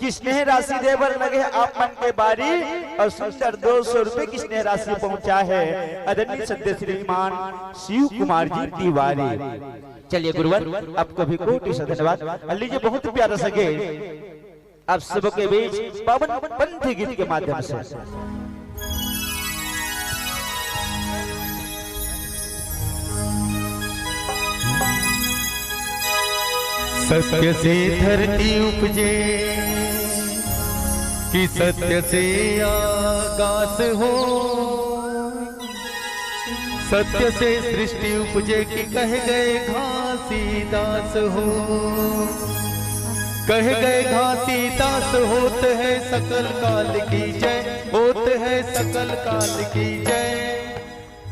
कि स्नेह राशि देवर लगे आप मन के बारी और सुंदर 200 रुपए की स्नेह राशि पहुंचा है आदरणीय सत्य श्रीमान शिव कुमार जी तिवारी। चलिए गुरुवर आपको भी कोटि से धन्यवाद। लीजिए बहुत प्यारा सगे आप सबके बीच पावन पंथी गीत के माध्यम से सत्य से धरती उपजे कि सत्य से आकाश हो, सत्य से सृष्टि उपजे कि कह गए घासीदास हो। कह गए घासीदास होत है सकल काल की जय, होत है सकल काल की जय।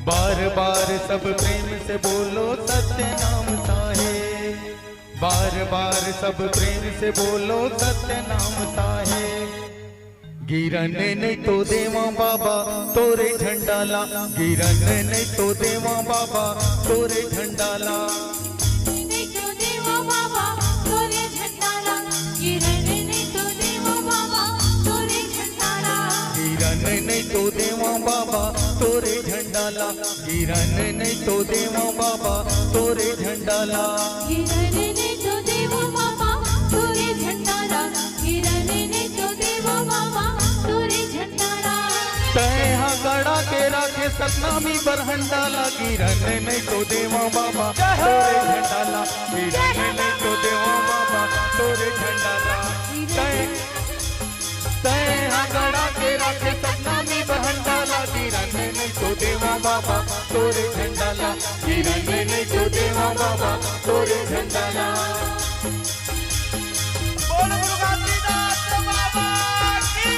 बार बार सब प्रेम से बोलो सत्य नाम साहे, बार बार सब प्रेम से बोलो सत्य नाम साहे। गिरन नहीं तो देवा बाबा तोरे झंडाला, गिरन नहीं तो देवा बाबा तोरे झंडाला। नहीं तो देवा बाबा तोरे झंडाला, गिरन नहीं तो देवा बाबा तोरे झंडाला। गिरन नहीं तो देवा बाबा तोरे झंडाला, गिरन नहीं तो देवा बाबा तोरे झंडाला। गिरन नहीं तो देवा बाबा तोरे झंडाला, गिरन नहीं तो देवा बाबा तोरे झंडाला। तैहा गड़ा के राखे सतनामी बरहंडाला, गिरन नहीं तो देवा बाबा तोरे झंडाला, गिरन नहीं तो देवा बाबा तोरे झंडाला। तैहा गड़ा के राखे सतनामी बरहंडाला, गिरन नहीं तो देवा बाबा तोरे झंडाला, गिरन नहीं तो देवा बाबा तोरे झंडाला। बोल मुरुगासीदास बाबा की।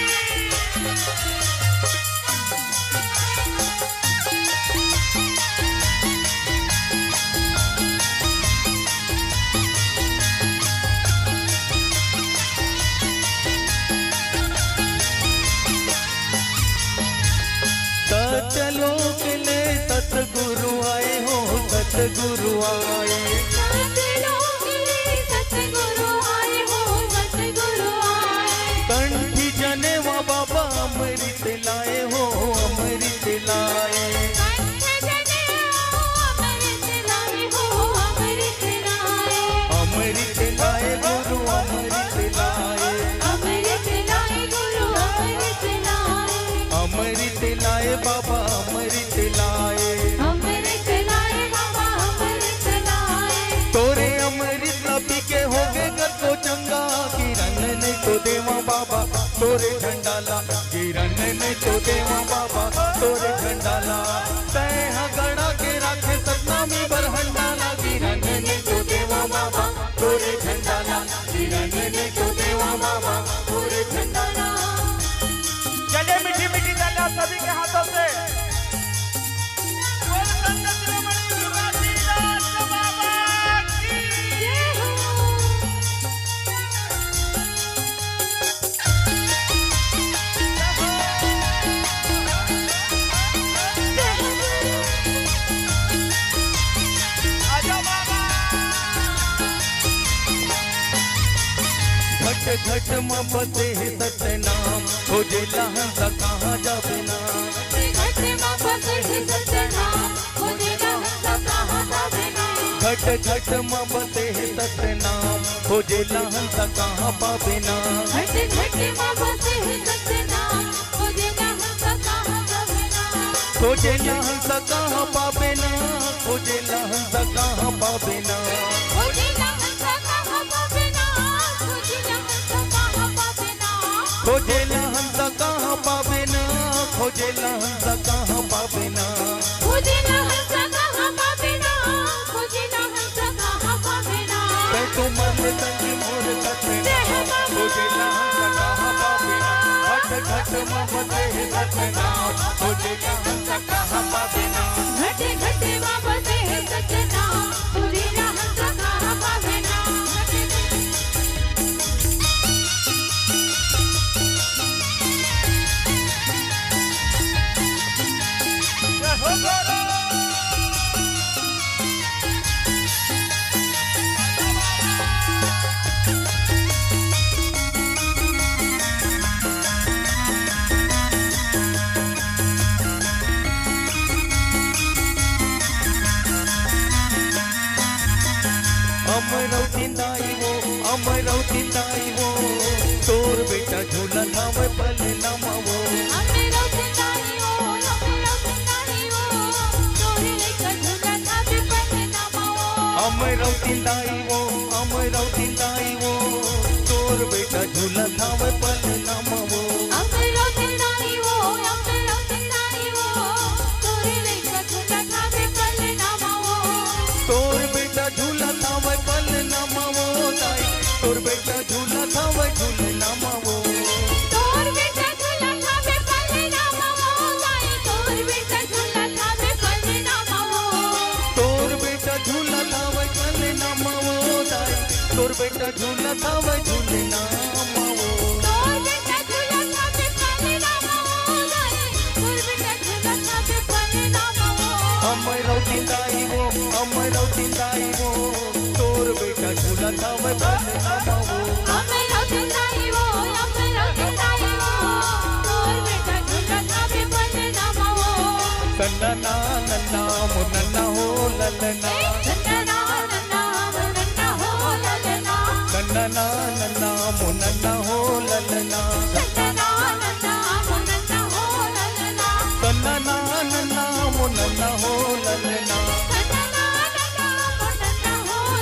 सतलोक ले सतगुरु आए हो, सतगुरु आए। सतलोक ले सतगुरु आए हो, सतगुरु आए। कंठी जनेवा बाबा अमृत लाए हो, अमृत लाए। कंठ जनेऊ अमृत लाए हो, अमृत लाए। अमृत लाए गुरु अमृत लाए, अमृत लाए गुरु अमृत लाए। अमृत लाए बाबा अमृत लाए। अमृत लाए बाबा अमृत लाए। तोरे अमृत न पी के हो गए घर को चंगा, गिरन नहीं तो देवा बाबा तोरे झंडाला, गिरन नहीं तो देवा बाबा तोरे झंडाला। तैहा गड़ा के राखे सतनामी बरहंडाला, गिरन नहीं तो देवा बाबा तोरे झंडाला, गिरन नहीं तो देवा बाबा तोरे झंडाला। चलिए मीठी मीठी तालियां सभी के हाथों से। बोल संत शिरोमणि मुरुगासीदास बाबा की। जय हो। आजा बाबा। घट घट में बसे है सत्य नाम, हो जेला हंसा कहाँ जावे ना। घट में बसे है सत्य नाम, हो जेला हंसा कहाँ जावे ना। घट घट में बसे है सत्य नाम, हो जेला हंसा कहाँ पावे ना। घट घट में बसे है सत्य नाम, हो जेला हंसा कहाँ जावे ना। हो जेला हंसा कहाँ पावे ना, हो जेला हंसा कहाँ पावे ना। हो जेला हंसा कहाँ पावे ना, हो जेला हंसा कहाँ पावे ना। हो जेला हंसा कहाँ पावे ना, हो जेला हंसा कहाँ पावे ना। हो जेला हंसा कहाँ पावे ना, हो जेला हंसा कहाँ पावे ना। तै तो मन संग मोर सत्य नाम, हो जेला हंसा कहाँ पावे ना। घट घट में बसे सतनाम तुझे रहत कहाँ पावे नाम घट घट में बसे सतनाम तुझे रहत कहाँ पावे नाम अमरौती दाई वो तोर बेटा झूला थावे पल नमावो अमरौती दाई वो तोरे लेकर झूला थावे पल नमावो अमरौती दाई वो तोर बेटा झूला थावे पल नमावो अमरौती दाई वो तोरे लेकर झूला थावे पल नमावो तोर बेटा झूला थावे पल नमावो दाई तोर बेटा झूला थावे झूल नमावो तोर बेटा झूला थावे पल नमावो दाई तोर बेटा झूला थावे पल नमावो तोर बेटा झूला थावे पल नमावो दाई तोर बेटा झूला थावे झूल नमावो तोर बेटा झूला थावे पल नमावो दाई तोर बेटा झूला थावे पल नमावो अमरौती दाई वो तोर बेटा झूला थावे पल नमावो अमरौती दाई वो तोर बेटा झूला थावे पल नमावो तन्ना नन्ना मुन्ना हो ललना नन्ना नन्ना मुन्ना हो ललना तन्ना नन्ना मुन्ना हो ललना नन्ना नन्ना मुन्ना हो ललना तन्ना नन्ना मुन्ना हो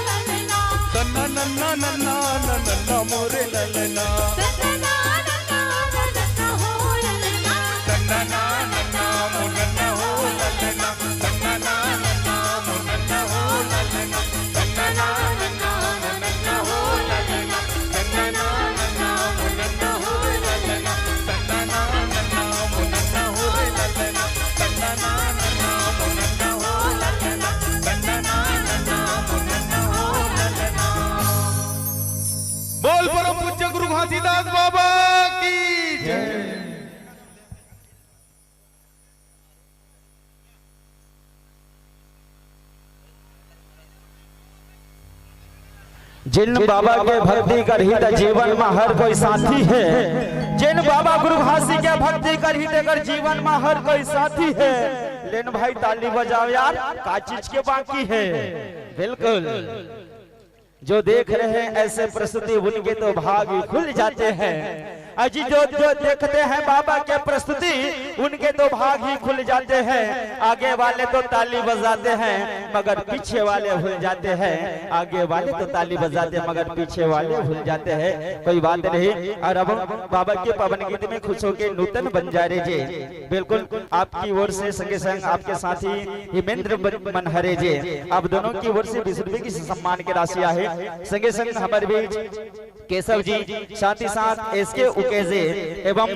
ललना तन्ना नन्ना नन्ना मोरे ललना तन्ना नन्ना मुन्ना हो ललना तन्ना नन्ना मुन्ना हो ललना तन्ना नन्ना मुन्ना हो ललना तन्ना नन्ना मुन्ना हो ललना तन्ना नन्ना मुन्ना हो ललना तन्ना नन्ना मुन्ना हो ललना तन्ना नन्ना मुन्ना हो ललना। बोल परम पूज्य गुरु घासीदास बाबा की जय। जिन बाबा के भक्ति करही त जीवन में हर कोई साथी है जिन बाबा गुरु घासी के भक्ति करही तेकर जीवन में हर कोई साथी है लेन भाई ताली बजाओ यार का चीज के बाकी है बिल्कुल जो देख रहे हैं ऐसे प्रस्तुति उनके तो भाग खुल जाते हैं अजी जो देखते हैं बाबा के प्रस्तुति उनके तो भाग ही खुल जाते हैं आगे वाले तो ताली बजाते हैं मगर पीछे वाले भूल जाते हैं आगे वाले तो ताली बजाते हैं मगर पीछे वाले भूल जाते हैं कोई बात नहीं। और अब बाबा के पवन गीत में खुश होकर नूतन बंजारे जी बिल्कुल आपकी ओर से संगे संग आपके साथी हिमेंद्र मनहरे जी आप दोनों की ओर से 20 रुपए की सम्मान की राशि है संगे संग हमारे बीच केशव जी साथ ही साथ एसके उकेजे एवं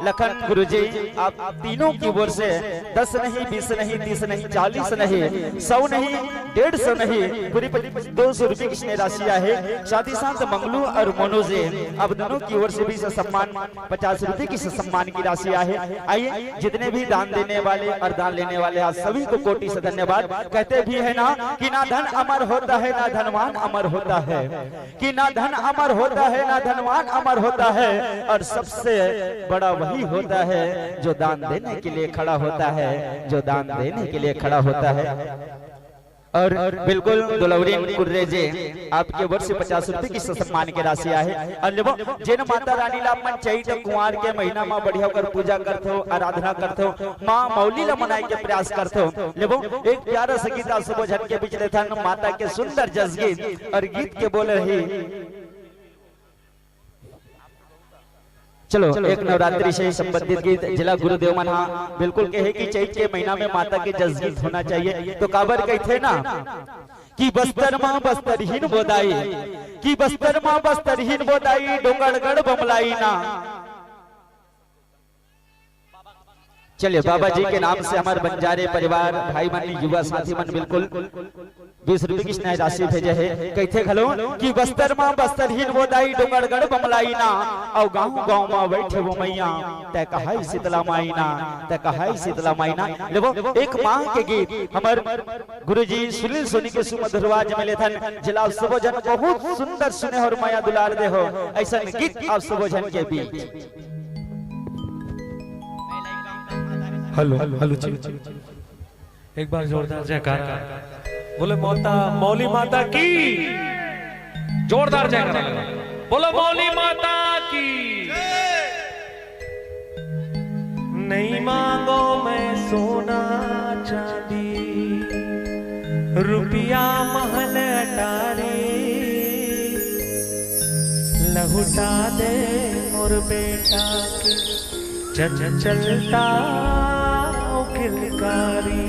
लखन गुरुजी आप तीनों की ओर से 10 नहीं 20 नहीं 30 नहीं 40 नहीं 100 नहीं 150 नहीं पूरी 200 रुपए की राशि है साथ ही साथ मंगलू और मनोजे आप दोनों की ओर से भी सम्मान 50 रुपए की सम्मान की राशि है। आइए जितने भी दान देने वाले और दान लेने वाले आज सभी को कोटि से धन्यवाद कहते भी है ना कि ना धन अमर होता है ना धनवान अमर होता है कि ना धन अमर होता है ना धनवान अमर होता है और सबसे बड़ा वही होता है जो दान देने के लिए खड़ा होता है जो दान देने के लिए खड़ा होता है। और बिल्कुल दुलौरी कुर्रे जे आपके वर्ष 50 रुपए की सम्मान की राशि है। और जिन माता रानी ला मन चैत कुंवार के महीना में बढ़िया कर पूजा करते हो आराधना करते हो माँ मौली ला मनाई के प्रयास करते हो लेबो एक प्यारा सा गीता सुबह झन के पिछले थान माता के सुंदर जसगीत और गीत के बोल रही चलो एक नवरात्रि से संबंधित गीत जिला गुरुदेव मना बिल्कुल कहे कि चैत के महीना में माता के जसगीत होना चाहिए तो काबर कहते ना कि बस्तर माँ बस्तरहीन बोदाई कि बस्तर माँ बस्तरहीन बोदाई डोंगरगढ़ बमलाई ना चलिए बाबा जी के नाम से हमारे बंजारे परिवार भाई मन युवा साथी मन बिल्कुल 20 रुपए की स्नेह राशि भेजे है। कहते खलो कि बस्तर मां बस्तरहीन वो दाई डोंगरगढ़ बमलाई ना और गांव गांव मां बैठे वो मैया तय कहाई शीतला माईना तय कहाई शीतला माईना। देखो एक मां के गीत हमार गुरुजी सुनील सोनी के सुमधुर आवाज में लेथन जिला सब जन बहुत सुंदर सुने और माया दुलार दे हो ऐसा गीत आप सब जन के बीच। हेलो हेलो एक बार जोरदार जयकार बोले मौली माता की जोरदार जयकार बोलो मौली माता की। नहीं मांगो मैं सोना चांदी रुपया महल अटारी लहुटा दे मोर बेटा चल चलता खिलकारी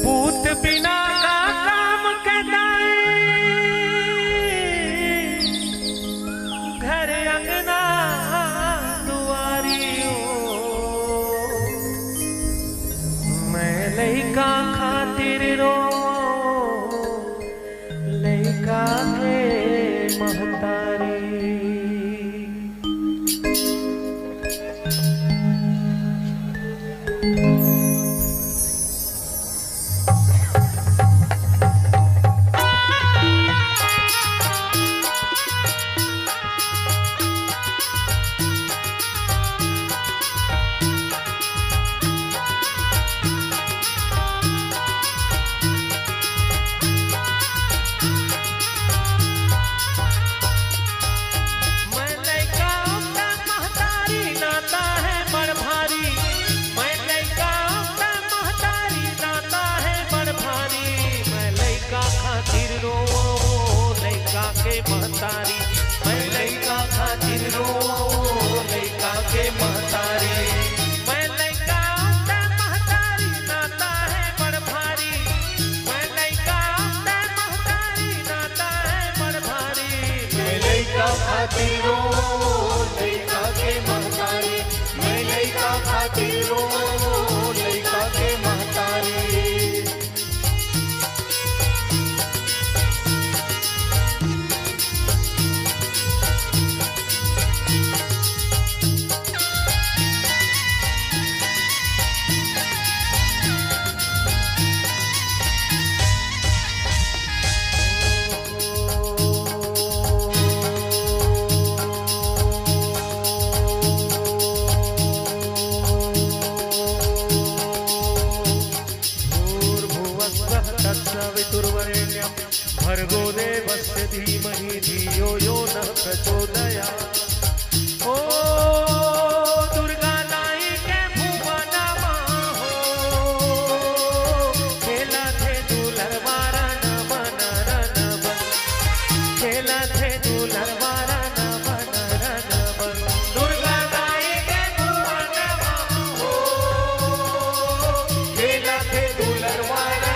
पूत बिना का काम कहलाए घर अंगना दुआरी मैं लइका खातिर रो लइका के महतारी। महतारी मैं लइका खातिर रो लइका के महतारी मैं लइका महतारी नाता है बड़ भारी मैं लइका महतारी नाता है बड़ भारी मैं लइका खातिर रो लइका के महतारी मैं लइका खातिर रो लइका के महतारी। भर्गो देवस्य धीमहि धियो यो नः प्रचोदयात्। ओ दुर्गा नाई के भुवन माहो खेला थे दुलरवारा नमन रनबन खेला थे दुलरवारा नमन रनबन दुर्गा नाई के भुवन माहो खेला थे दुलरवारा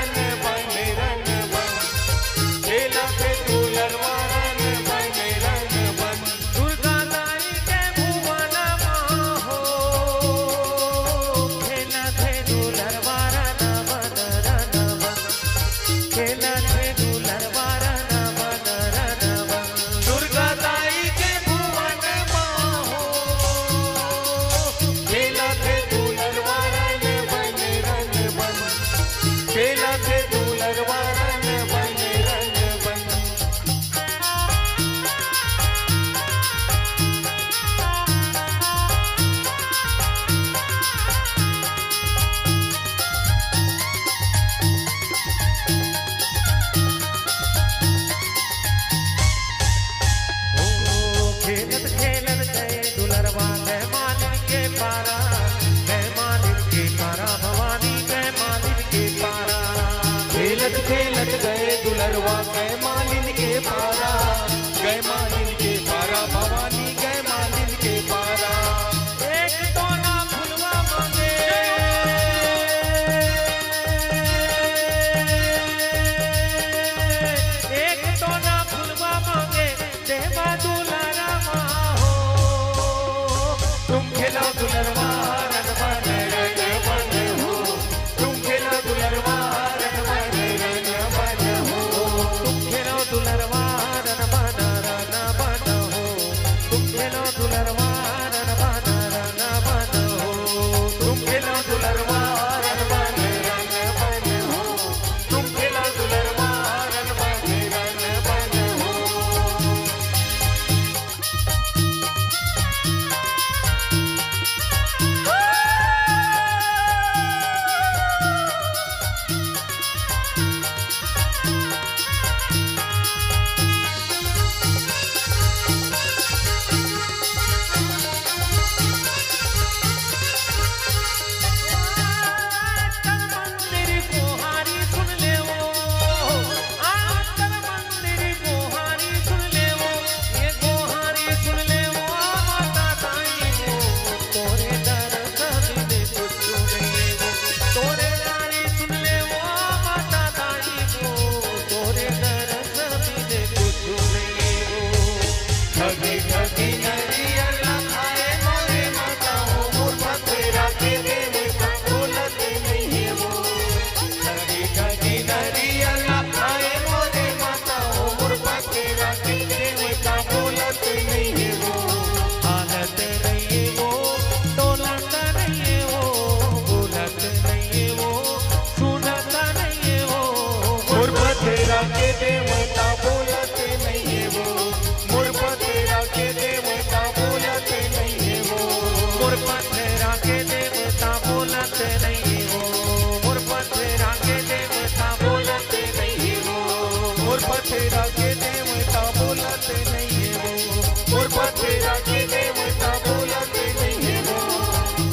बथेरा के देवता बोलते नहीं है वो, और बथेरा के देवता बोलते नहीं है वो।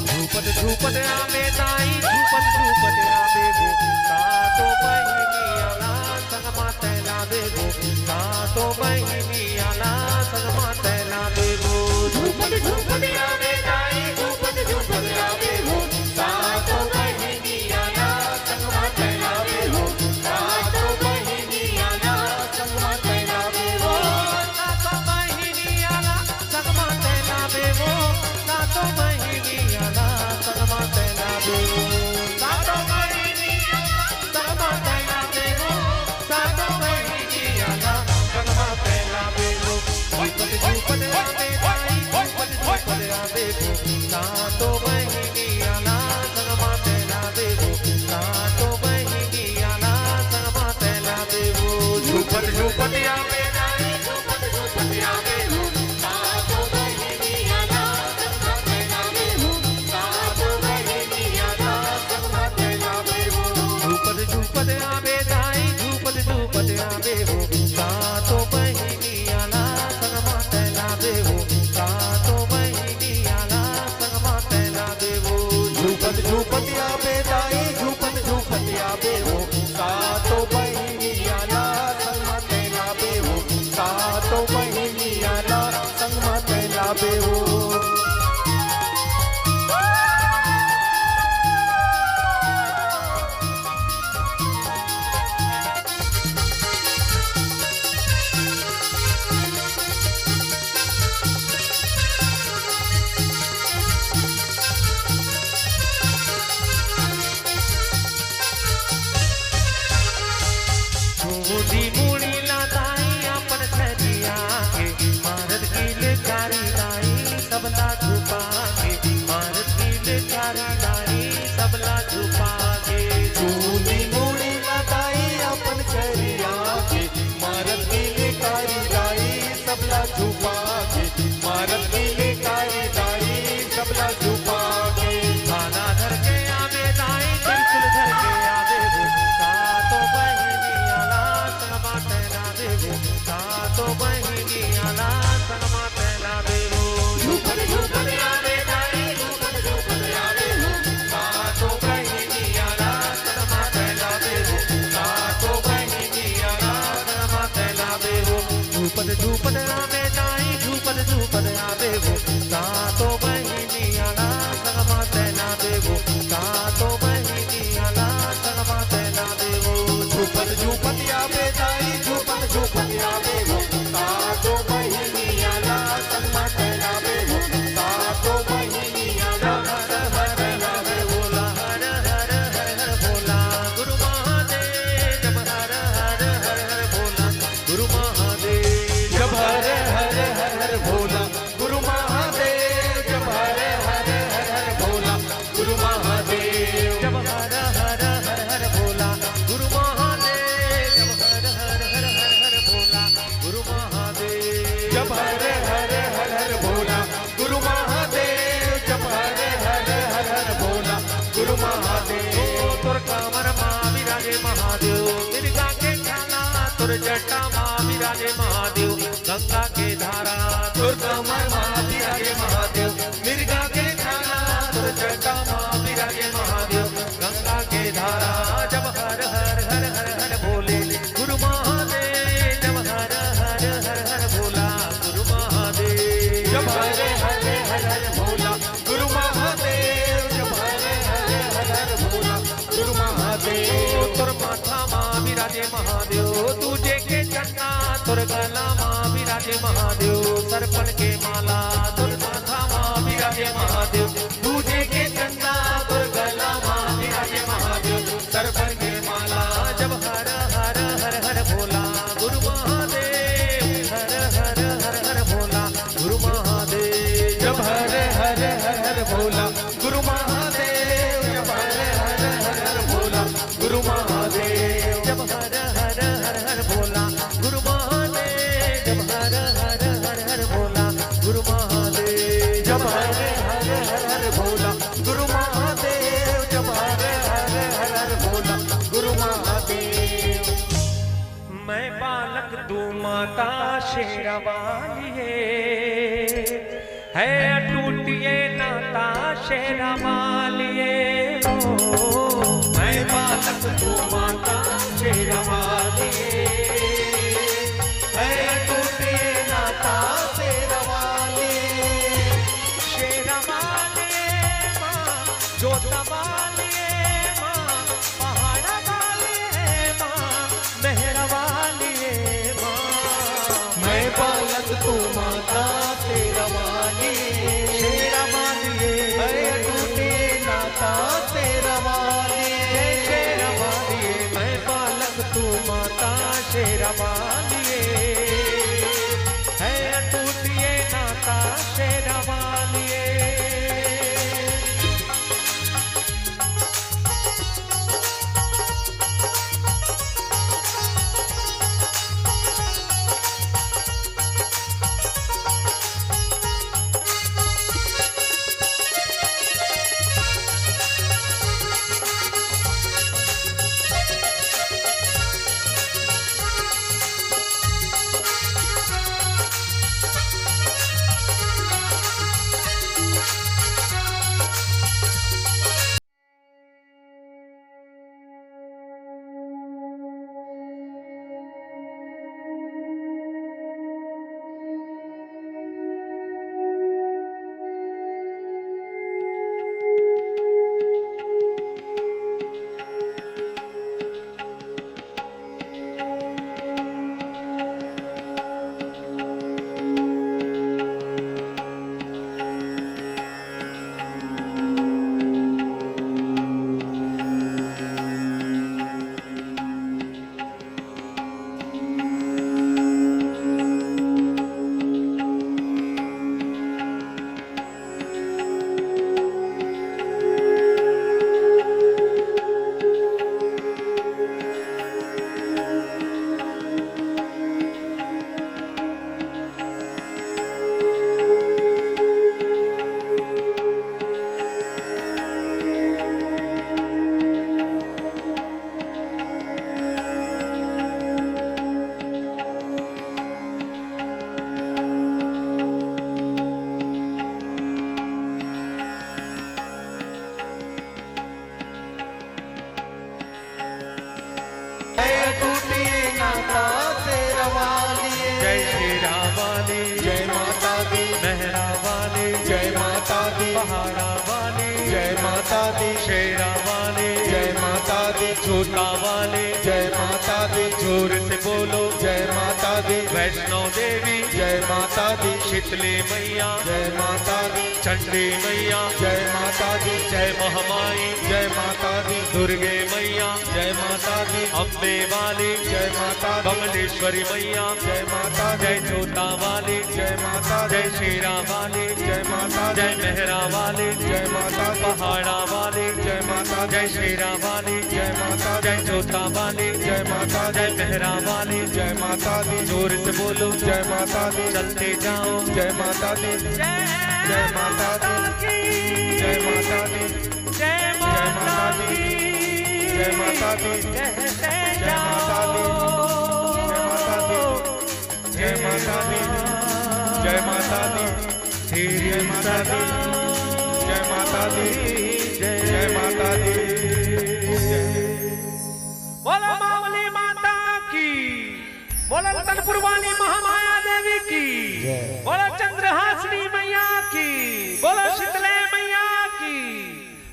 झूपत झूपत आवे दाई, झूपत झूपत आवे वो, सातो बहिनी आला संग माते लावे वो, सातो बहिनी आला संग माते लावे वो। झूपत झूपत आवे दाई, झूपत झूपत आवे वो, सातो बहिनी आला संग माते लावे वो, सातो बहिनी आला संग माते लावे वो, सातो बहिनी आला संग माते लावे वो, सातो बहिनी आला संग माते लावे वो, सातो बहिनी आला संग माते लावे वो, सातो बहिनी आला संग माते लावे वो। झूपत झूपत आवे दाई, झूपत झूपत आवे वो, सातो बहिनी आला संग माते लावे वो, सातो बहिनी आला संग माते लावे वो। झूपत झूपत आवे दाई, झूपत झूपत आवे वो, सातो बहिनी आला संग माते लावे वो, सातो बहिनी आला संग माते लावे वो। झूपत झूपत आवे दाई, झूपत झूपत आवे वो, सातो बहिनी आला संग माते लावे वो, सातो बहिनी आला संग माते लावे वो। झूपत झूपत आवे दाई, झूपत झूपत आवे वो, सातो बहिनी आला संग माते लावे वो, सातो बहिनी आला संग माते लावे वो। मुदी मुड़ी लादाई अपन छरिया के, मारत कील कारी दाई सबला छुपा के, मारत कील कारी दाई सबला छुपा के। मुदी मुड़ी लादाई अपन छरिया के, मारत कील कारी दाई सबला छुपा के, मारत कील कारी दाई सबला छुपा के। खाना धर के आवे दाई, त्रिशूल धर के आवे वो, सातो बहिनी आला संग माते लावे वो, सातो बहिनी आला संग माते लावे वो। झूपत झूपत आवे दाई, झूपत झूपत आवे वो, सातो बहिनी आला संग माते लावे वो, सातो बहिनी आला संग माते लावे वो। झूपत झूपत आवे दाई, झूपत झूपत आवे वो, सातो बहिनी आला संग माते लावे वो, सातो बहिनी आला संग माते लावे वो। झूपत झूपत आवे दाई, झूपत झूपत आवे वो, सातो बहिनी आला संग माते लावे वो, सातो बहिनी आला हर हर लावे बोला, हर हर हर हर बोला गुरु महादेव, जब हर हर हर हर बोला गुरु महादेव, जब हर हर हर हर बोला गुरु महादेव, जब हर हर हर हर बोला गुरु महादेव, जब हर हर हर हर बोला गुरु महादेव, जब हर हर हर हर हर बोला गुरु महादेव, जब हर हर हर हर बोला गुरु महादेव, जब हर हर हर हर बोला गुरु महादेव। तुर कमर माँ विराजे महादेव, मिर्गा के खाना तुर जटा माँ विराजे महादेव, गंगा के धारा तुर कमर माँ विराजे महादेव, मिर्गा के खाना तुर जटा माँ विराजे महादेव, गंगा के धारा। जब हर हर हर हर हर बोले गुरु महादेव, जब हर हर हर हर बोला गुरु महादेव, जब हर हर हर हर बोला गुरु महादेव, जब हर हर हर हर बोला गुरु महादेव। तुर माथा माँ विराजे महादेव, तुझे के चन्ना तुर गला माँ विराजे महादेव, सरपन के माला तुर माथा माँ विराजे महादेव, तुझे के चन्ना तुर गला माँ विराजे महादेव, सरपन के माला। जब हर हर हर हर बोला गुरु महादेव, हर हर हर हर बोला गुरु महादेव, जब हर हर हर हर बोला गुरु महादेव, जब हर हर हर हर बोला गुरु महादेव, जब हर हर हर हर बोला गुरु महादेव, जब हर हर हर हर बोला गुरु महादेव, जब हर हर हर हर बोला गुरु महादेव, जब हर हर हर हर बोला गुरु महादेव। मैं बालक बालक तू माता शेरवाली है टूटिए नाता शेरवाली मैं बालक तू माता शेरवाली है टूटिए नाता शेरवाली शेरवाली माँ जोतवाली माँ पहाड़ा वाली माँ मेहरवाली माँ मैं बालक तू माता शेरवाली शेरवाली मैं टूटे नाता शेरवाली शेरवाली मैं बालक तू माता शेरवाली है टूटिए नाता शेरवाली जय श्री राम वाली जय माता दी मेहरा वाली जय माता दी पहाड़ा वाली जय माता दी शेरा वाली जय माता दी छोटा वाली जय माता दी जोर से बोलो जय माता दी वैष्णो देवी जय माता दी शीतली मैया जय माता दी चंडी मैया जय माता दी जय महामाई जय माता दी दुर्गे मैया जय माता दी अम्बे वाली जय माता कमलेश्वरी मैया जय माता जय जोता वाली जय माता जय शेरा वाली जय माता जय मेहरा वाली जय माता पहाड़ा वाली जय माता जय शेरा वाली जय माता जय जोता वाली जय माता जय मेहरा वाली जय माता दी जोर से बोलो जय माता दी चलते जाओ जय माता दी जय माता दी जय माता दी जय माता दी जय माता दी जय माता दी जय माता दी जय माता दी जय माता दी जय माता दी जय माता दी बोलो मावली माता की बोलो रतनपुर वाली महामाया देवी की बोलो चंद्रहासिनी मैया की बोलो शीतले मैया की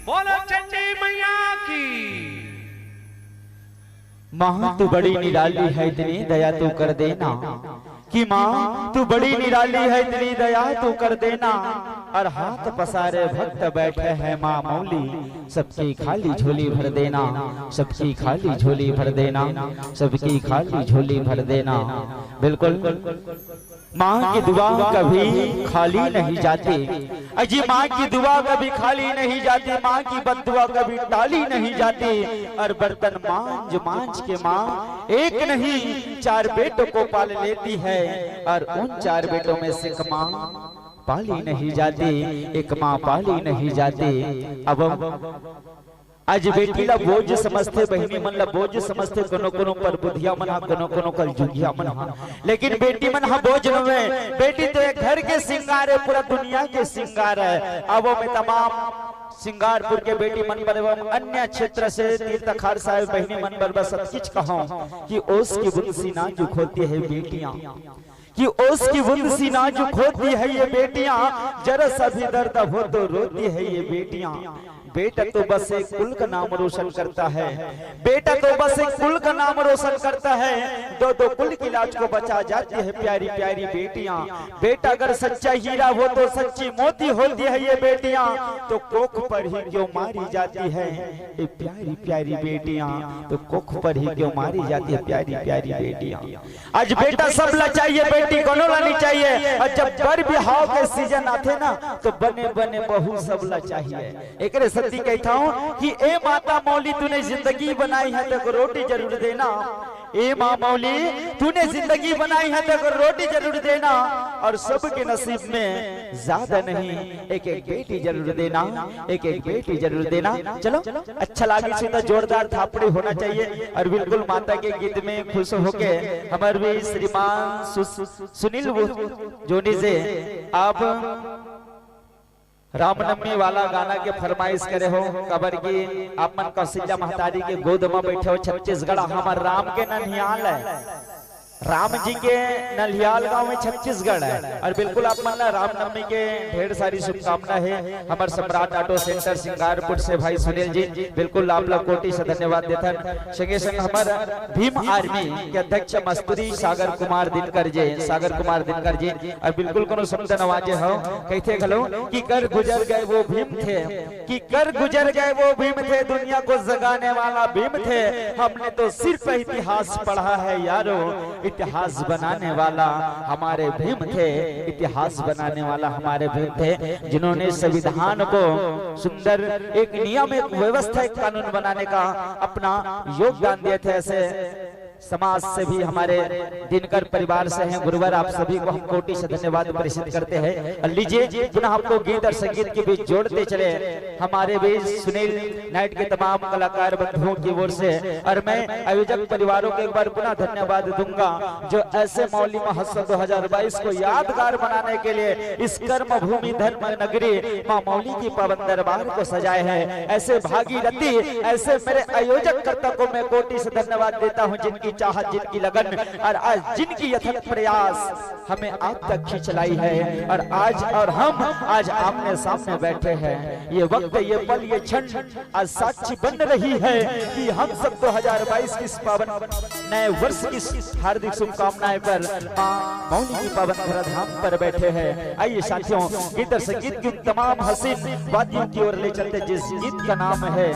बोलो चंडी मैया की माँ तू बड़ी निराली है इतनी दया तू कर देना कि माँ तू बड़ी निराली है इतनी दया तू कर देना और हाथ पसारे भक्त बैठे हैं माँ मौली सबकी खाली झोली भर देना सबकी खाली झोली भर देना सबकी खाली झोली भर देना। बिल्कुल माँ की दुआ कभी खाली नहीं जाती अजी माँ की दुआ कभी खाली नहीं जाती माँ की बद्दुआ कभी टाली नहीं जाती और बर्तन मांझ मांझ के माँ एक नहीं 4 बेटों को पाल लेती है और उन 4 बेटों में से एक माँ पाली नहीं जाती एक माँ पाली नहीं जाती। अब आज बेटी ला बोझ समझते, बहनी मन ला बोझ समझते, कोनो कोनो पर बुधिया मन हा, कोनो कोनो कल जुगिया मन हा, लेकिन बेटी मन हा बोझ नवे। बेटी तो एक घर के श्रृंगार है, पूरा दुनिया के श्रृंगार है। अब में तमाम सिंगारपुर के बेटी मन पर एवं अन्य क्षेत्र से तीर्थ खार साहब बहनी मन पर बस सच कहूं कि ओस की बूंद सी नाजुक होती है बेटियां, कि ओस की बूंद सी नाजुक होती है ये बेटियां, जरा सा भी दर्द हो तो रोती है ये बेटियां। बेटा तो बस एक कुल का नाम रोशन करता है, बेटा तो बस एक कुल का नाम रोशन करता है, दो दो कुल की लाज को बचा जाती है प्यारी प्यारी बेटियां। बेटा अगर सच्चा हीरा हो तो सच्ची मोती होती है ये बेटियां, तो कोख पर ही क्यों मारी जाती है ये प्यारी प्यारी बेटियां, तो कोख पर ही क्यों मारी जाती है प्यारी प्यारी बेटियां। आज बेटा सब ला चाहिए, बेटी कोनो ला नहीं चाहिए। और जब बर बिहाव के सीजन आते ना तो बने बने बहू सब ला चाहिए। एक सती कहता हूं कि ए माता मौली तूने जिंदगी बनाई है तो रोटी जरूर देना, ए माँ मौली तूने जिंदगी बनाई है तो रोटी जरूर देना, और सबके नसीब में ज्यादा नहीं एक एक बेटी जरूर देना, एक एक बेटी जरूर देना। चलो अच्छा लगे सुन, जोरदार थापड़ी होना चाहिए। और बिल्कुल माता के गीत में खुश होके हमारे भी श्रीमान सुनील जोनी से आप रामनवमी वाला गाना के फरमाइश करे हो। कबर की आप मन कौशल्या महतारी के गोद में बैठे हो। छत्तीसगढ़ हमारे राम के ननिहाल है, राम जी के नलियाल गांव में छत्तीसगढ़ है। और बिल्कुल आप मन रामनवमी के ढेर सारी शुभकामनाएं है। हमारे सम्राट ऑटो सेंटर सिंगारपुर से भाई सुनील जी बिल्कुल आप लोग कोटि से धन्यवाद देते हैं। संगे संग हमारे भीम आर्मी के अध्यक्ष मस्तूरी सागर कुमार दिनकर जी और बिल्कुल कोनो शब्द नवाजे हो कहते घलो कि कर गुजर गए वो भीम थे, कि कर गुजर गए वो भीम थे, दुनिया को जगाने वाला भीम थे। हमने तो सिर्फ इतिहास पढ़ा है यारो, इतिहास बनाने वाला हमारे भीम थे, इतिहास बनाने वाला हमारे भीम थे, जिन्होंने संविधान को सुंदर एक नियम, एक व्यवस्था, एक कानून बनाने का अपना योगदान दिए थे। ऐसे समाज से भी हमारे दिनकर परिवार से हैं गुरुवर, आप सभी को हम कोटि से धन्यवाद प्रेषित करते हैं। लीजिए पुनः आपको गीत और संगीत के बीच जोड़ते चले हमारे भी सुनील नाइट के तमाम कलाकार बंधुओं की ओर से। और मैं आयोजक परिवारों को एक बार पुनः धन्यवाद दूंगा जो ऐसे मौली महोत्सव 2022 को यादगार बनाने के लिए इस कर्म भूमि धर्म नगरी मां मौली की पावन दरबार को सजाए हैं। ऐसे भागीरथी, ऐसे मेरे आयोजक कर्ता को मैं कोटि से धन्यवाद देता हूं, जिनकी चाहत, जिनकी लगन और आज जिनकी यथक प्रयास हमें आप तक खींच लाई है। और हम आज आमने सामने बैठे हैं। ये वक्त, ये पल, ये क्षण आज साक्षी बन रही है कि हम सब 2022 की इस पावन नए वर्ष की हार्दिक शुभकामनाएं पर मां मौली की पावन धराधाम पर बैठे हैं। आइए साथियों, गीत और संगीत की तमाम हसीन वादियों की ओर ले चलते, जिस गीत का नाम है,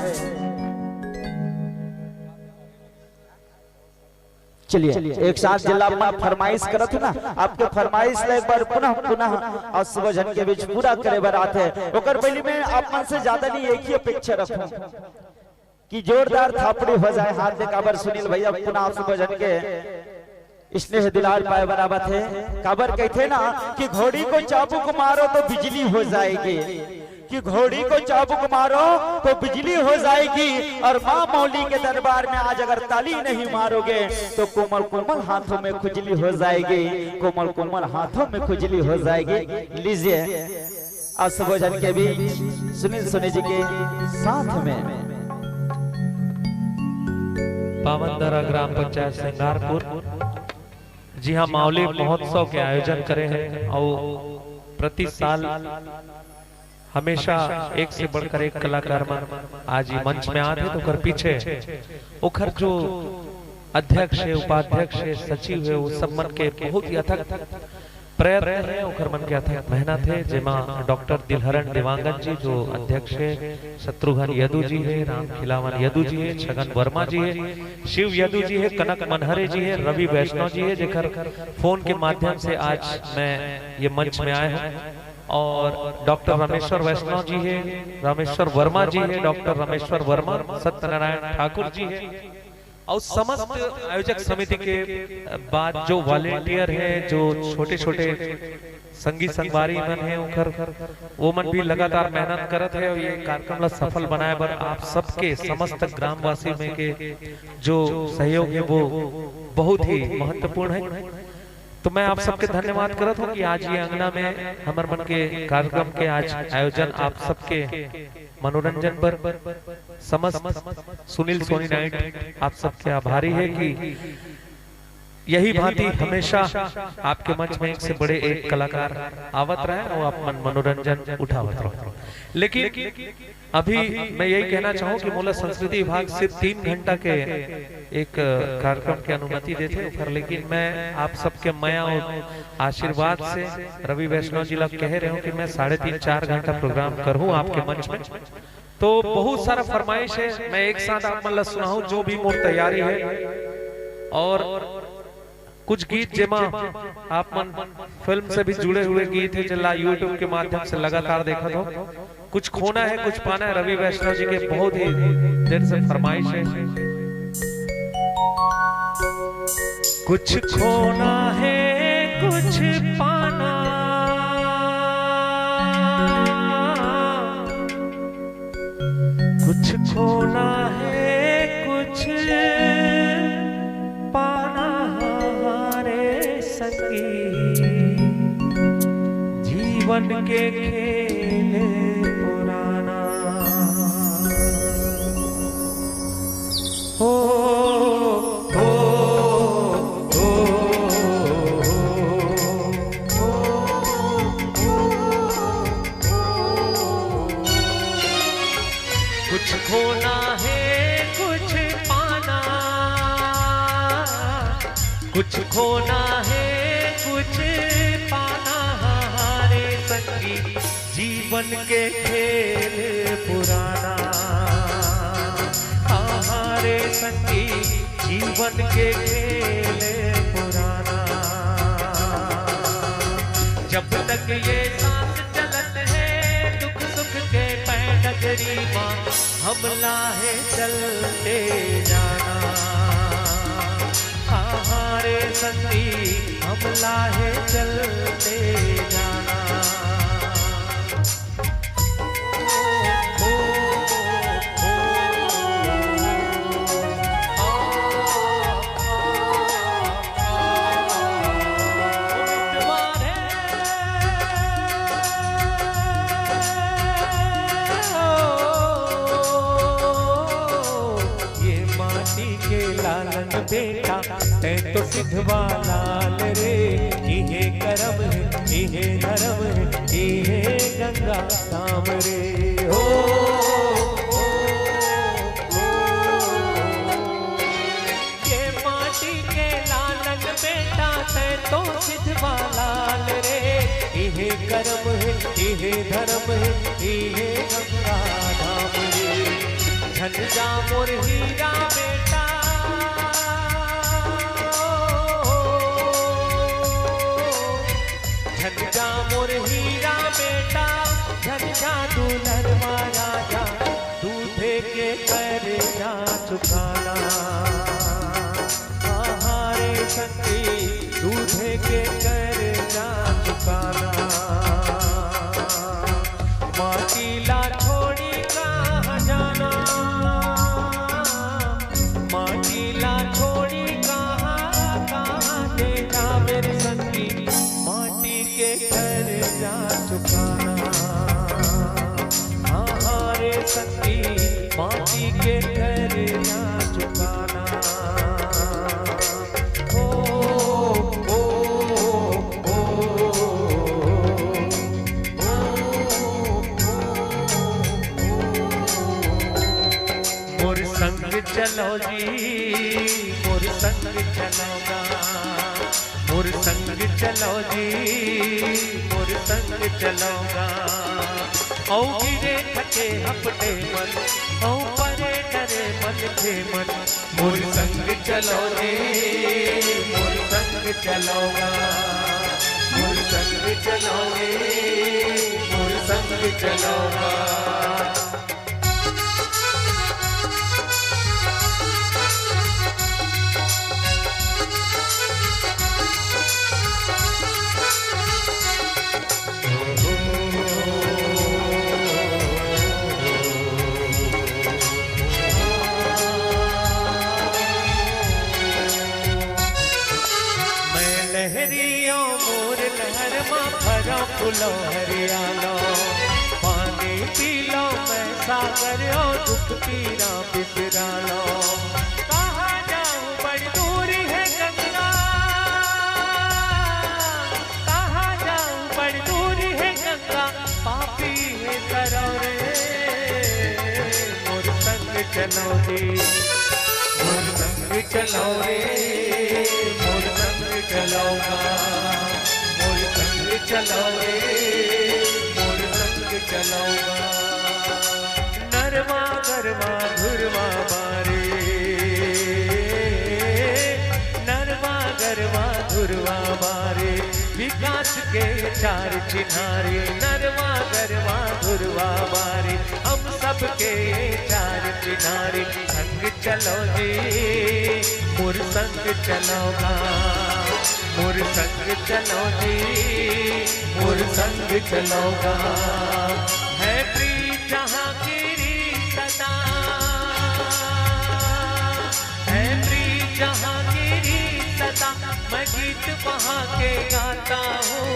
चलिए एक साथ जिला फरमाइश करत ना, आपके फरमाइश एक बार पुनः और सुबह के बीच पूरा करे बरात है। ओकर पहले में आप मन से ज्यादा नहीं, एक ही अपेक्षा रखूं कि जोरदार थापड़ी हो जाए। हाथ दे काबर सुनील भैया पुनः आप सुबह के स्नेह दिलार पाए बराबर थे। काबर कहते ना कि घोड़ी को चाबुक मारो तो बिजली हो जाएगी, कि घोड़ी को चाबुक मारो तो बिजली हो जाएगी। और मां मौली के दरबार में आज अगर ताली नहीं मारोगे तो कोमल कोमल हाथों में खुजली हो जाएगी, कोमल कोमल हाथों में खुजली हो जाएगी। लीजिए आज सुबह के भी सुनील जी के साथ में पावनदरा ग्राम पंचायत सिंगारपुर जी हाँ मौली महोत्सव के आयोजन करे हैं। और प्रति साल हमेशा एक से बढ़कर एक कलाकार आज ही मंच में आते तो कर पीछे ओखर जो अध्यक्ष है, उपाध्यक्ष है, सचिव है, वो सब मन के बहुत ही अथक प्रयत्न है, ओखर मन के अथक मेहनत है। जेमा डॉक्टर दिलहरण दिवांगन जी जो अध्यक्ष है, शत्रुघ्न यदु जी है, राम खिलावन यदु जी है, छगन वर्मा जी है, शिव यदु जी है, कनक मनहरे जी है, रवि वैष्णव जी है, जेकर फोन के माध्यम से आज मैं ये मंच में आए हूँ। और डॉक्टर रामेश्वर वैष्णव जी है, रामेश्वर वर्मा जी है, डॉक्टर रामेश्वर वर्मा, सत्यनारायण ठाकुर जी है, और समस्त आयोजक समिति के बाद जो वॉलेंटियर हैं, जो छोटे छोटे संगीत संगवारी मन है उखर वो मन भी लगातार मेहनत करत है और ये कार्यक्रम ला सफल बनाए बर आप सबके समस्त ग्रामवासी में के जो सहयोग है वो बहुत ही महत्वपूर्ण है। तो मैं आप सबके धन्यवाद करत हूँ कि आज ये अंगना में हमार मन के कार्यक्रम के आज आयोजन आप सबके मनोरंजन पर समस्त सुनील सोनी नाइट आप सबके आभारी है कि यही भांति हमेशा आपके मंच में एक से बड़े एक कलाकार आवत रहे और आप मनोरंजन उठावत रहो। लेकिन अभी मैं यही कहना चाहूँ कि मोला संस्कृति विभाग सिर्फ 3 घंटा के एक कार्यक्रम की अनुमति देते पर, लेकिन मैं आप सबके माया और आशीर्वाद से रवि वैष्णव जी लोग कह रहे हूँ कि मैं 3.5-4 घंटा प्रोग्राम करूँ आपके मंच में। तो बहुत सारा फरमाइश है, मैं एक साथ आप मतलब सुनाऊं जो भी मोर तैयारी है। और कुछ गीत जेमा आप मन फिल्म से भी जुड़े हुए गीत है जिला यूट्यूब के माध्यम से लगातार देखा हो। कुछ खोना है कुछ पाना है, रवि वैष्णव जी के बहुत ही देर से फरमाइश है। कुछ खोना है कुछ पाना, कुछ खोना है कुछ पाना हमारे संगी, जीवन के खेल पुराना। हो कुछ खोना है कुछ पाना, कुछ खोना है कुछ पाना हमारे संगी, जीवन के खेल पुराना हमारे संगी, जीवन के खेल पुराना। जब तक ये सांस चलत है दुख सुख के पैडगरी माँ, हमला है चलते जाना हमारे संगी, हमला है चलते जाना। बेटा तै तो सिद्धवा लाल रे, इहे करम है इहे धर्म है इहे गंगा धाम रे। हो ये माटी के लालन बेटा तै तो सिद्धवा लाल रे, इहे करम है इहे धर्म है इहे गंगा धाम रे। झंझा मोर हीरा बेटा झंझा मोर हीरा बेटा, झंझा दुल्हन राजा, दूधे के कर जा चुकाना हमारे संगी, दूधे के कर जा चुकाना। माटीला छोड़ी कहाँ जाना, माटीला छोड़ी कहाँ कहाँ देना मेरे संगी, के घर जा चुकाना हमारे संगी, माटी के घर जा चुकाना। हो ओ ओ मोर संग चलो जी मोर संग चलोगा, मोर संग चलो जी मोर संग चलोगा। औ गिरे थके हपटे मन औ परे डरे मन थे मन, मोर संग चलो जी मोर संग चलोगा, मोर संग चलोगे मोर संग चलोगा। लहरियो मोर लहर माँ भरो फूलो हरियालो पानी पी लो मैं सागर दुख पीरा बिसरा लो कहाँ जाऊँ बड़ी दूरी है गंगा कहाँ जाऊँ बड़ी दूरी है गंगा पापी है सरोरे मोर संग चलो जी मोर संग चलो रे मोर संग चलोगा मोर संग चलो रे मोर संग चलोगा नरवा गरवा धुरवा बारे नरवा गरवा धुरवा बारे विकास के चार चिन्हारे नरवा गरवा धुरवा बारे हम सबके चार चिन्हारे संग चलो जी मोर संग चलोगा मोर संग चलो जी मोर संग चलोगा है प्रीत जहांगीरी सदा है प्रीत जहांगीरी सदा मैं गीत वहाँ के गाता हूँ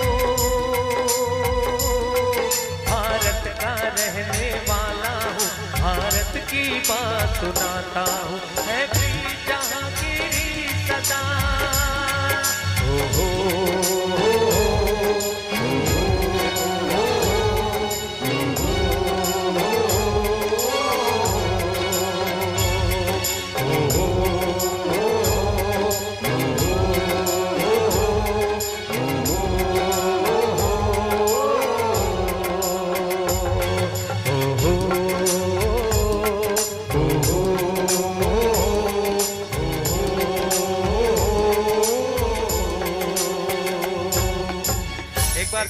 भारत का रहने वाला हूँ भारत की बात सुनाता हूँ है प्रीत जहांगीरी सदा हो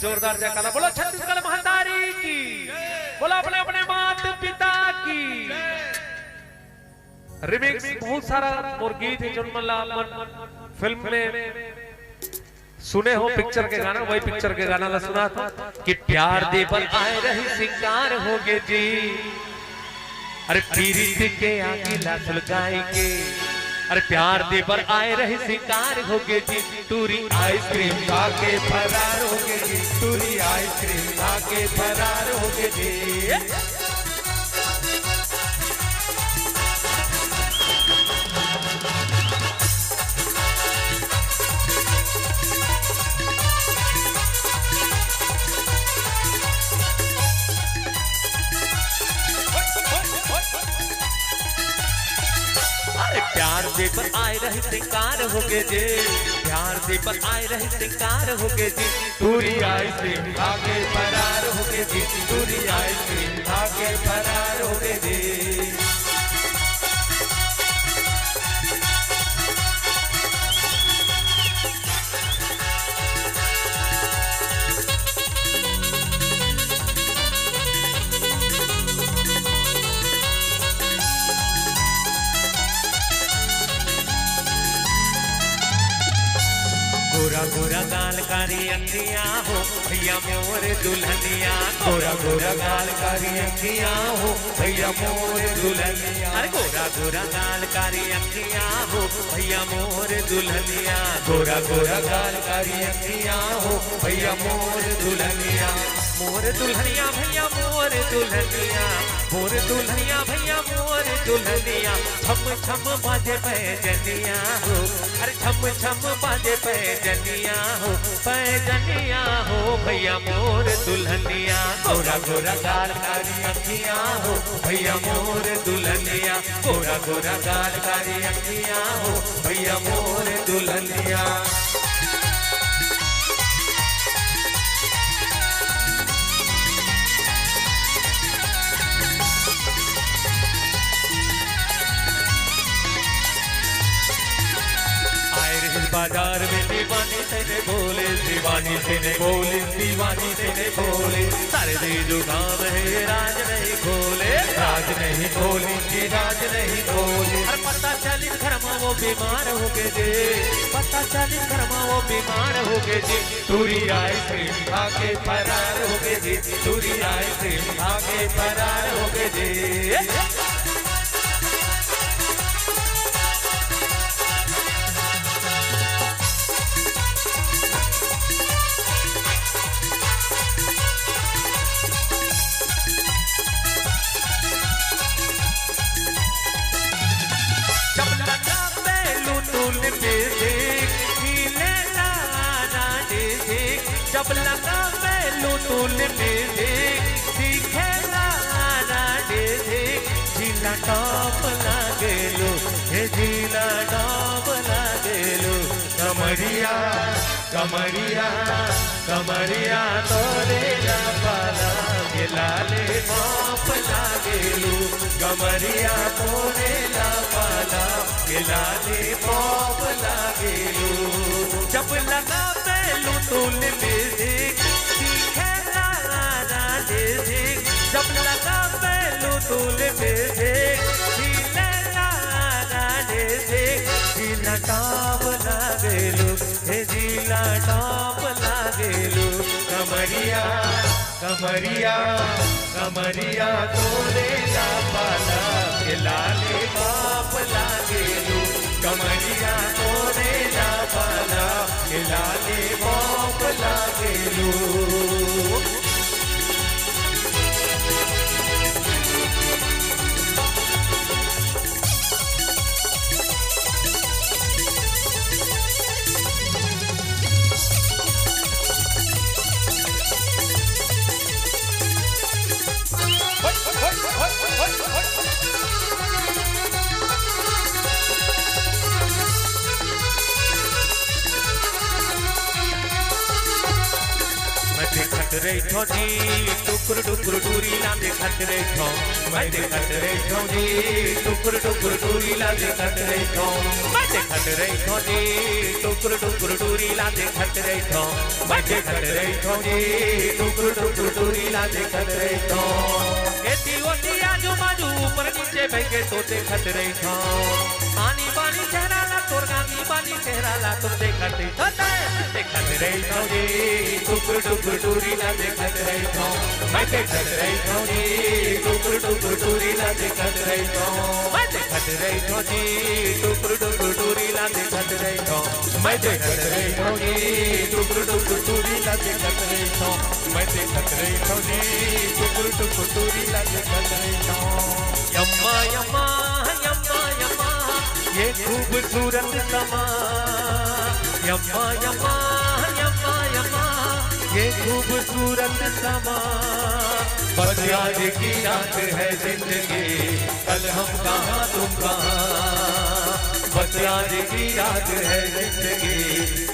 जोरदार जयकारा बोलो छत्तीसगढ़ महातारी की बोलो अपने अपने माता पिता की रिमिक्स बहुत सारा और गीत है जो फिल्म में सुने हो पिक्चर के गाना वही पिक्चर के गाना ला सुना था कि प्यार दे पर आए रही सिंगार होगे जी अरे पीरित के आगे लासल गाय के अरे प्यार दे पर आए रहे शिकार होगे जी टूरी आइसक्रीम खा के फरार होगे जी टूरी आइसक्रीम खा के फरार होगे जी प्यार दे पर आए रहे शिकार होगे जी प्यार दे पर आए रहे शिकार होगे जी टूरी आइसक्रीम खा के फरार होगे जी टूरी आइसक्रीम खा के फरार होगे जी गोरा गोरा गाल कारी अखियां हो भैया मोर दुल्हनिया गोरा गोरा गाल कारी अखियां हो भैया मोर दुल्हनिया अरे गोरा गोरा गाल कारी अखियां हो भैया मोर दुल्हनिया गोरा गोरा गाल कारी अखियां हो भैया मोर दुल्हनिया मोर दुल्हनिया भैया मोर दुल्हनिया भैया मोर दुल्हनिया छम छम बाजे पैजनिया हो अरे छम छम बाजे पैजनिया हो भैया मोर दुल्हनिया गोरा गोरा गाल कारी अखियां हो भैया मोर दुल्हनिया गोरा गोरा गाल कारी अखियां हो भैया मोर दुल्हनिया बाजार में दीवानी से ने बोले दीवानी से ने बोले दीवानी से ने बोले सारे दे जो गाँव है राज नहीं खोले राज नहीं खोली की राज नहीं खोले अरे पता चली घर में वो बीमार हो गए जे पता चली घर में वो बीमार हो गए जी टूरी आइसक्रीम खा के फरार हो गए जी टूरी आइसक्रीम खा के फरार हो गए जी जब लगा पहलू तूल दिखेला जिला टॉप लागेलो हे जिला टॉप लागेलो कमरिया कमरिया कमरिया तोरे लापाला लाले बाप लागेलो कमरिया तोरे लापाला लाले बाप लागेलो जब लगा पहलू तूल दिखेला जब लगा पहलू तूल जिला टाप लागेलो हे जिला टाप लागेलो कमरिया कमरिया कमरिया तोरे लापाला लाले बाप लागेलो कमरिया तोरे लापाला लाले बाप लागेलो खतरे छोटी टुकुर टुकुर टूरी लादे खतरे छो मैं दे खतरे छोटी टुकुर टुकुर टूरी लादे खतरे छो मैं दे खतरे छोटी टुकुर टुकुर टूरी लादे खतरे छो मैं दे खतरे छोटी टुकुर टुकुर टूरी लादे खतरे छो एती ओती आजू बाजू ऊपर नीचे बैठे तोते खतरे छो आनी बानी चेहरा ला तोर गानी बानी चेहरा ला तुम देखते छोटे खतरे छोटी टुकुर टुकुर टूरी लादे खतरे छो मैं देखत रही छोटी टुकुर टुकुर टूरी लादे खतरे छो मैं देखत रही छोटी टुकुर टुकुर टूरी लादे खतरे छो मैं देखत रही छोटी टुकुर टुकुर टूरी लादे खतरे छो मैं देखत रही छोटी टुकुर टुकुर टूरी लादे खतरे छो यम्मा यम्मा यम्मा यम्मा ये खूबसूरत समा यम्मा यम्मा यम्मा यम्मा ये खूबसूरत समा बस आज की रात है जिंदगी कल हम कहाँ तुम कहाँ बस आज की रात है जिंदगी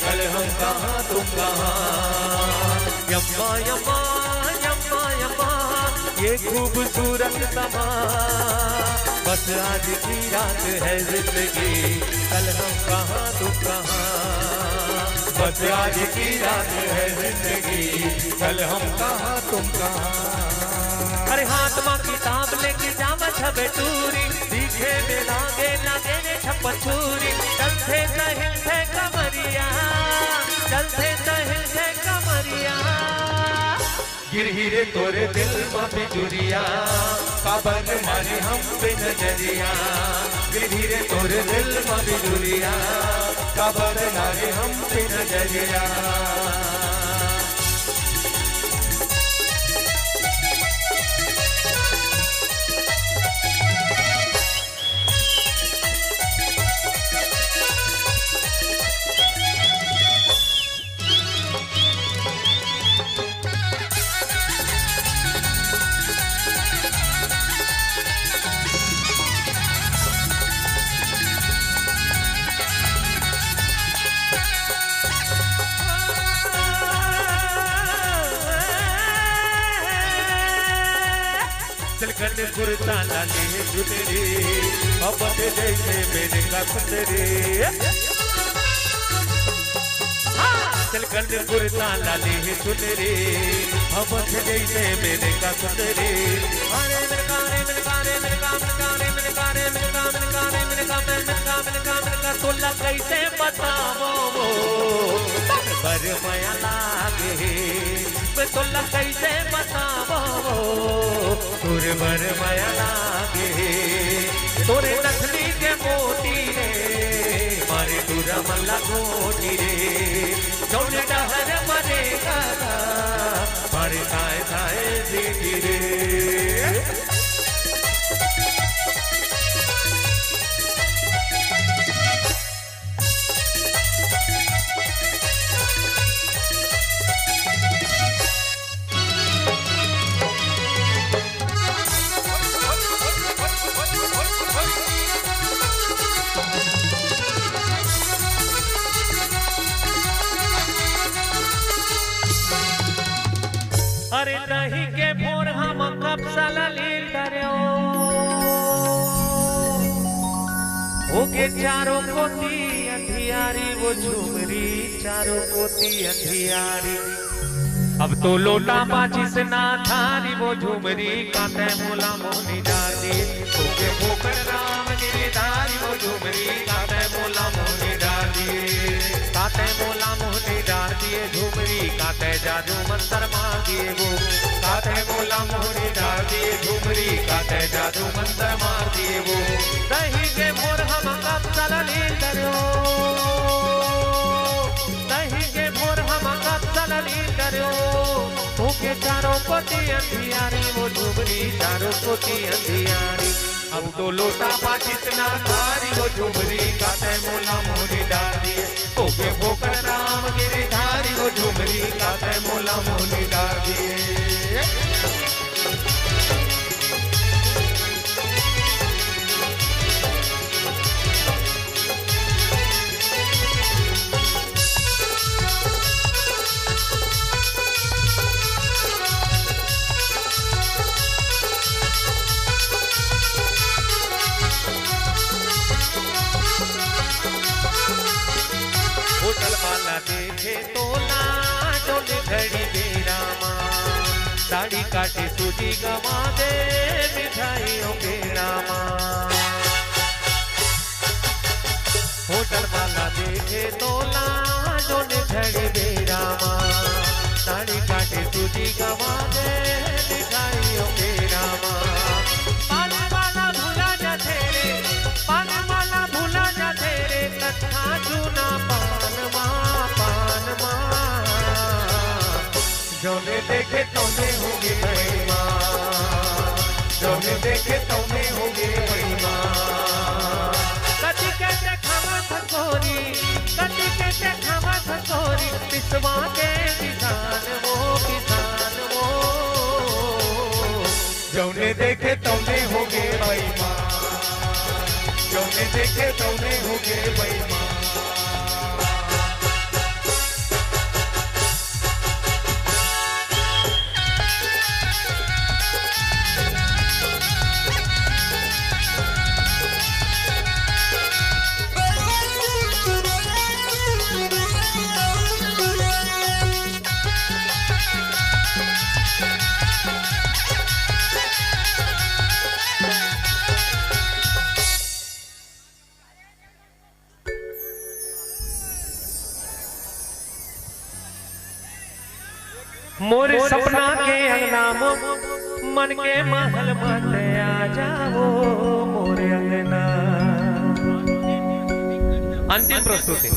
कल हम कहाँ तुम कहाँ यम्मा यम्मा यम्मा यम्मा ये खूबसूरत समा बस आज की रात है जिंदगी कल हम कहाँ तुम कहाँ बस आज की रात है जिंदगी कल हम कहाँ तुम कहाँ अरे हाथ माँ किताब लेके जावा छबे टूरी दिखे में लागे लागे ने छप्पर छुरी चलते सहिल थे कमरिया चलते सहिल थे कमरिया गिरही रे तोरे दिल में बिजुरिया काबन मारे हम पे नजरिया गिरही रे तोरे दिल में बिजुरिया काबन मारे हम पे नजरिया चलकर कुर्ता लाले चुनरी अब जैसे मेरे का कुंदरी चलकर कुर्ता लाले चुनरी अब जैसे मेरे का कुंदरी अरे मेरे कारे मेरे कारे मेरे का मेरे कारे मेरे कारे मेरे का मेरे कारे मेरे का मेरे का मेरे का मेरे का तोला कैसे बताओ पर माया लागे तोला कैसे बताओ तोरे भर माया लागे तोरे नथनी के मोती रे मारे दूरा मल्ला गोटी रे चौड़े डहर मरेगा मारे थाए थाए दीदी रे अरे दही के भोर हम कब साला लील करो ओके चारों कोती अंधियारी वो झुमरी चारों कोती अंधियारी अब तो लोटा बाजी से ना थारी वो झुमरी काते मोला मोनी डाली ओके भोकर राम गिरधारी वो झुमरी काते मोला मोनी डाली काते मोला मोनी डाल दिए झुमरी काते जादू मंत्र मांगिए वो काते मोला मोनी डाल दिए झुमरी काते जादू मंत्र मार दिए वो दही के भोर हम कब साला लील करो दही के भोर हम कब साला लील करो ओके चारों कोती अंधियारी वो झुमरी चारों कोती अंधियारी अब तो लोटा बाजित ना थारी वो झुमरी काते मोला मोनी डाली ओके भोकर राम गिरधारी वो झुमरी काते मोला मोनी डाली होटल वाला देखे तो लाडोल घड़ी बेरामा साड़ी काटे सूजी गवा दे मिठाइयों के रामा होटल वाला देखे तो लाडोल घड़ी बेरामा साड़ी काटे सूजी गवा दे मिठाइयों के रामा पाने वाला भूला जा तेरे पाने वाला भूला जा तेरे कथा चुना जोने देखे तोने होगे महिमा जोने देखे तोने होगे महिमा कति के खावा थकोरी कति के खावा थकोरी पिसवा के किसान वो जोने देखे तोने होगे महिमा जोने देखे तोने होगे महिमा मोरे सपना के अंगना मन के महल मत आ जाओ मोरे अंगना अंतिम प्रस्तुति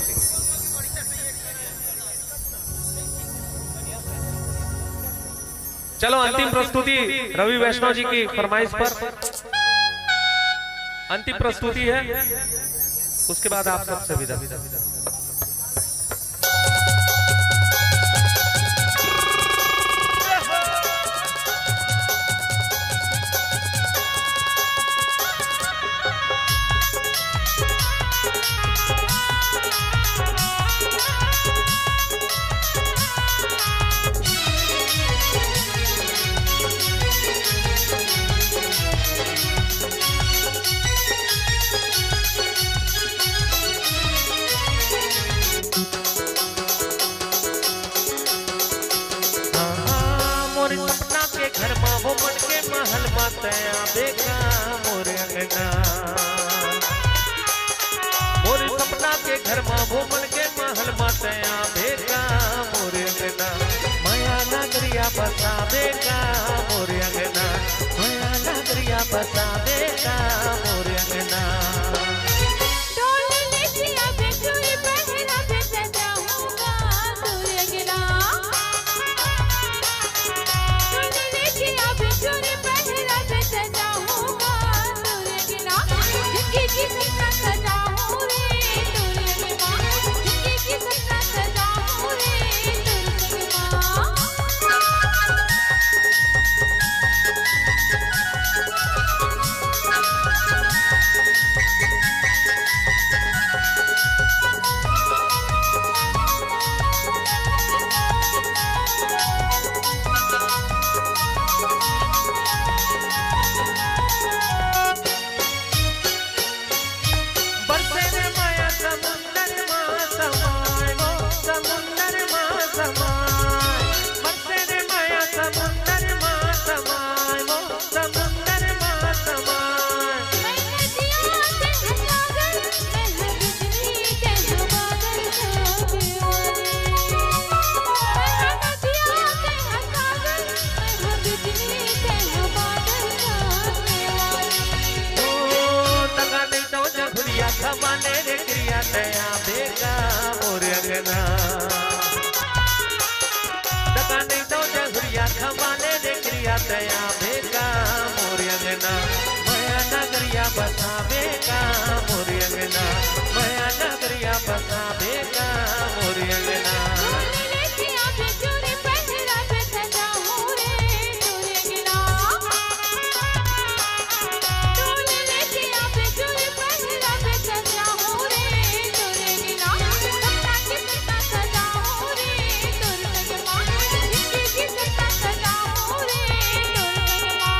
चलो अंतिम प्रस्तुति रवि वैष्णव जी की फरमाइश पर अंतिम प्रस्तुति है उसके बाद आप सबसे विदा मोरे अंगना मोरे सपना के घर मां भूमन के महल मातया बेगा मोरे अंगना माया नगरिया बसा बेगा मोरे अंगना माया नगरिया बसा बेगा मोरे अंगना सजा हो रे तोरे अंगना जिंदगी की सपना सजा समाय मरते रे माया समुंदर माँ समाय वो समुंदर माँ समाय मैं नदियाँ कह सागर मैं बिजली कह बादल जाने वाली मैं नदियाँ कह सागर मैं बिजली कह बादल जाने वाली ओ तका नहीं तो जघुरिया खमाने रे क्रिया तया बेगा मोर अंगना तका नहीं तो जघुरिया खमाने रे क्रिया तया बेगा मोर अंगना माया नगरिया बसावेगा मोर अंगना माया नगरिया बसावेगा मोर अंगना चोरी लेके आवे चोरी पहरा पे सजा हो रे चोरी गिना चोरी लेके आवे चोरी पहरा पे सजा हो रे चोरी गिना सपना की सता सजा हो रे चोरी गिना जिंदगी की सता सजा हो रे चोरी गिना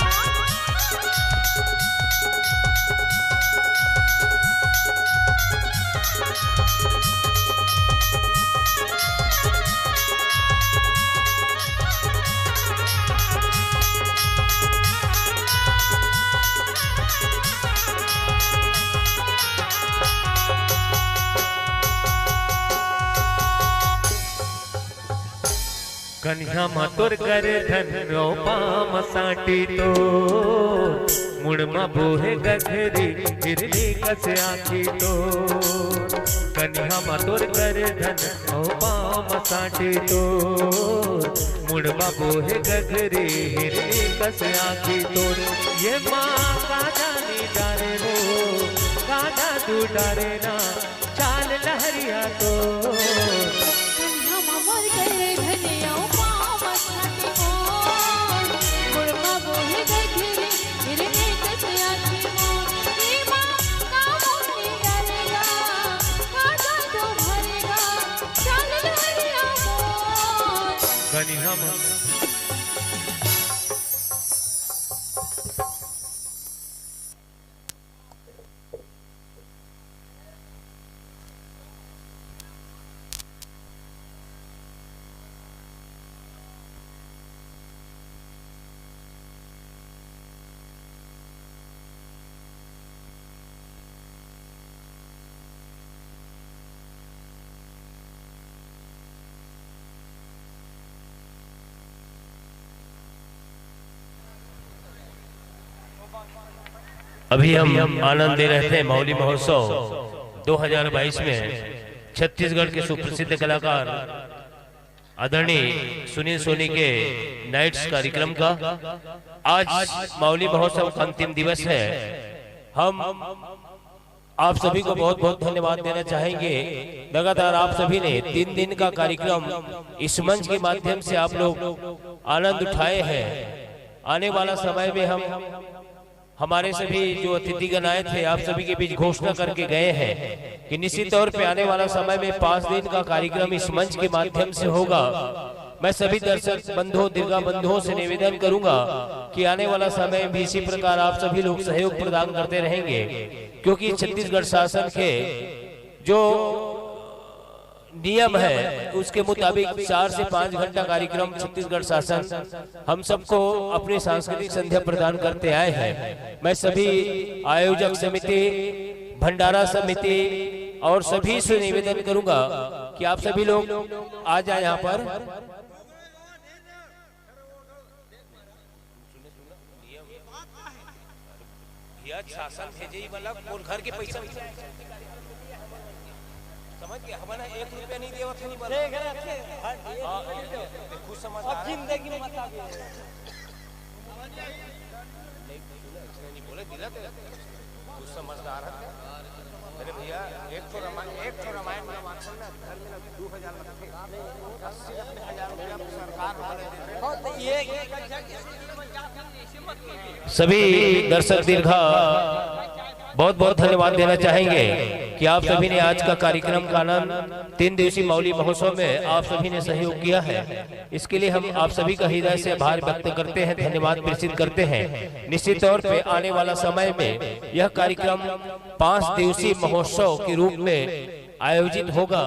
कन्या मातुर कर धन पाम साटी तो मुड़मा बोहे गघरी हिरनी कस आखी तो कन्या मातुर कर धन पाम साटी तो मुड़मा बोहे गघरी हिरनी कस आखी तो ये माँ का जानी डारे रो कादा तू डारे ना चाल लहरिया तो कन्या ममर करे धनिया पाम छाती मोर मुड़मा बोहे गघरी हिरने कस आखी मोर हे माँ कामों ने डालेगा खाजा तो भरेगा चाल लहरिया मोर कन्या अभी हम आनंद ले रहे थे मौली महोत्सव 2022 में छत्तीसगढ़ के सुप्रसिद्ध कलाकार आदरणीय सुनील सोनी के नाइट्स कार्यक्रम का। आज मौली महोत्सव का अंतिम दिवस है। हम आप सभी को बहुत बहुत धन्यवाद देना चाहेंगे। लगातार आप सभी ने 3 दिन का कार्यक्रम इस मंच के माध्यम से आप लोग आनंद उठाए हैं। आने वाला समय में हम हमारे सभी जो अतिथिगण आए थे आप सभी के बीच घोषणा करके गए हैं कि निश्चित तौर पे आने वाला समय में 5 दिन का कार्यक्रम इस मंच के माध्यम से होगा। मैं सभी दर्शक बंधुओं दीर्घा बंधुओं से निवेदन करूंगा कि आने वाला समय भी इसी प्रकार आप सभी लोग सहयोग प्रदान करते रहेंगे, क्योंकि छत्तीसगढ़ शासन के जो नियम है उसके मुताबिक 4 से 5 घंटा कार्यक्रम छत्तीसगढ़ शासन हम सबको अपनी सांस्कृतिक संध्या प्रदान करते आए हैं। मैं सभी आयोजक समिति, भंडारा समिति और सभी से निवेदन करूंगा कि आप सभी लोग आ जाए यहाँ पर। शासन भेजे मतलब घर के पैसा समझ के हमारा 1 रुपया नहीं देवत नहीं बना खुद समझ अब जिंदगी में मत आगे नहीं बोले दिला कुछ समझदार है। अरे भैया एक तो रामायण में वाचन ना घर में 2000 रखे 80-1000 रुपया सरकार वाले देते हैं। सभी दर्शक दीर्घा बहुत बहुत धन्यवाद देना चाहेंगे कि आप सभी ने आज का कार्यक्रम का आनंद 3 दिवसीय मौली महोत्सव में आप सभी ने सहयोग किया है। इसके लिए हम आप सभी का हृदय से आभार व्यक्त करते हैं, धन्यवाद प्रेषित करते हैं। निश्चित तौर पे आने वाला समय में यह कार्यक्रम 5 दिवसीय महोत्सव के रूप में आयोजित होगा।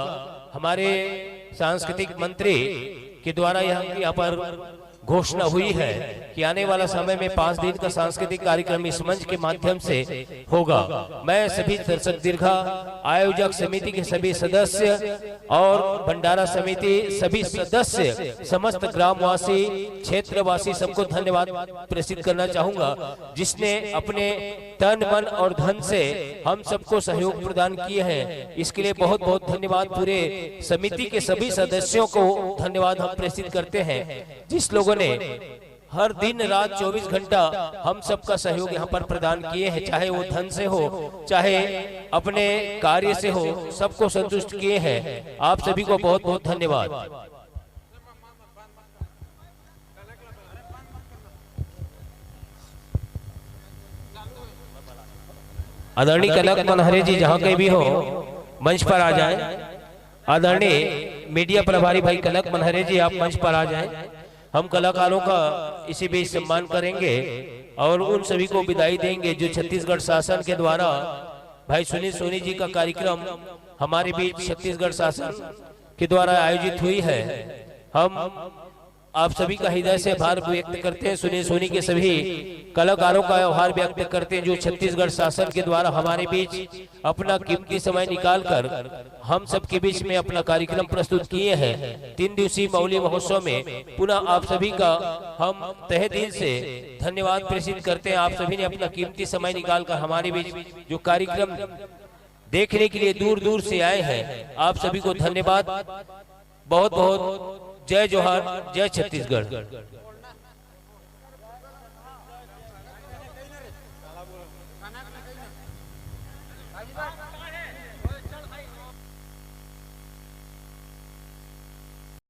हमारे सांस्कृतिक मंत्री के द्वारा यहाँ पर घोषणा हुई है कि आने वाला समय में 5 दिन का सांस्कृतिक कार्यक्रम इस मंच के माध्यम से होगा। मैं सभी दर्शक दीर्घा, आयोजक समिति के सभी सदस्य और भंडारा समिति सभी सदस्य, समस्त ग्रामवासी, क्षेत्रवासी सबको धन्यवाद प्रेषित करना चाहूंगा, जिसने अपने तन मन और धन से हम सबको सहयोग प्रदान किए हैं। इसके लिए बहुत बहुत धन्यवाद। पूरे समिति के सभी सदस्यों को धन्यवाद हम प्रेषित करते हैं, जिस लोगों ने हर दिन रात 24 घंटा हम सबका सहयोग यहाँ पर प्रदान किए हैं, चाहे वो धन से हो चाहे अपने कार्य से हो, सबको संतुष्ट किए हैं। आप सभी को बहुत बहुत धन्यवाद। आदरणीय कनक मनहरे जी जहाँ कहीं भी हो मंच पर आ जाएं। आदरणीय मीडिया प्रभारी भाई कनक मनहरे जी आप मंच पर आ जाएं। हम कलाकारों का इसी बीच सम्मान करेंगे और उन सभी को विदाई देंगे जो छत्तीसगढ़ शासन के द्वारा भाई सुनील सोनी जी का कार्यक्रम हमारे बीच छत्तीसगढ़ शासन के द्वारा आयोजित हुई है। हम आप सभी का हृदय से आभार व्यक्त करते हैं। सुनील सोनी के सभी कलाकारों का आभार व्यक्त करते हैं जो छत्तीसगढ़ शासन के द्वारा हमारे बीच अपना कीमती समय निकालकर हम सबके बीच में अपना कार्यक्रम प्रस्तुत किए हैं। 3 दिवसीय मौली महोत्सव में पुनः आप सभी का हम तहे दिल से धन्यवाद प्रेषित करते हैं। आप सभी ने अपना कीमती समय निकालकर हमारे बीच जो कार्यक्रम देखने के लिए दूर दूर से आए हैं, आप सभी को धन्यवाद। बहुत बहुत जय जोहार, जय छत्तीसगढ़।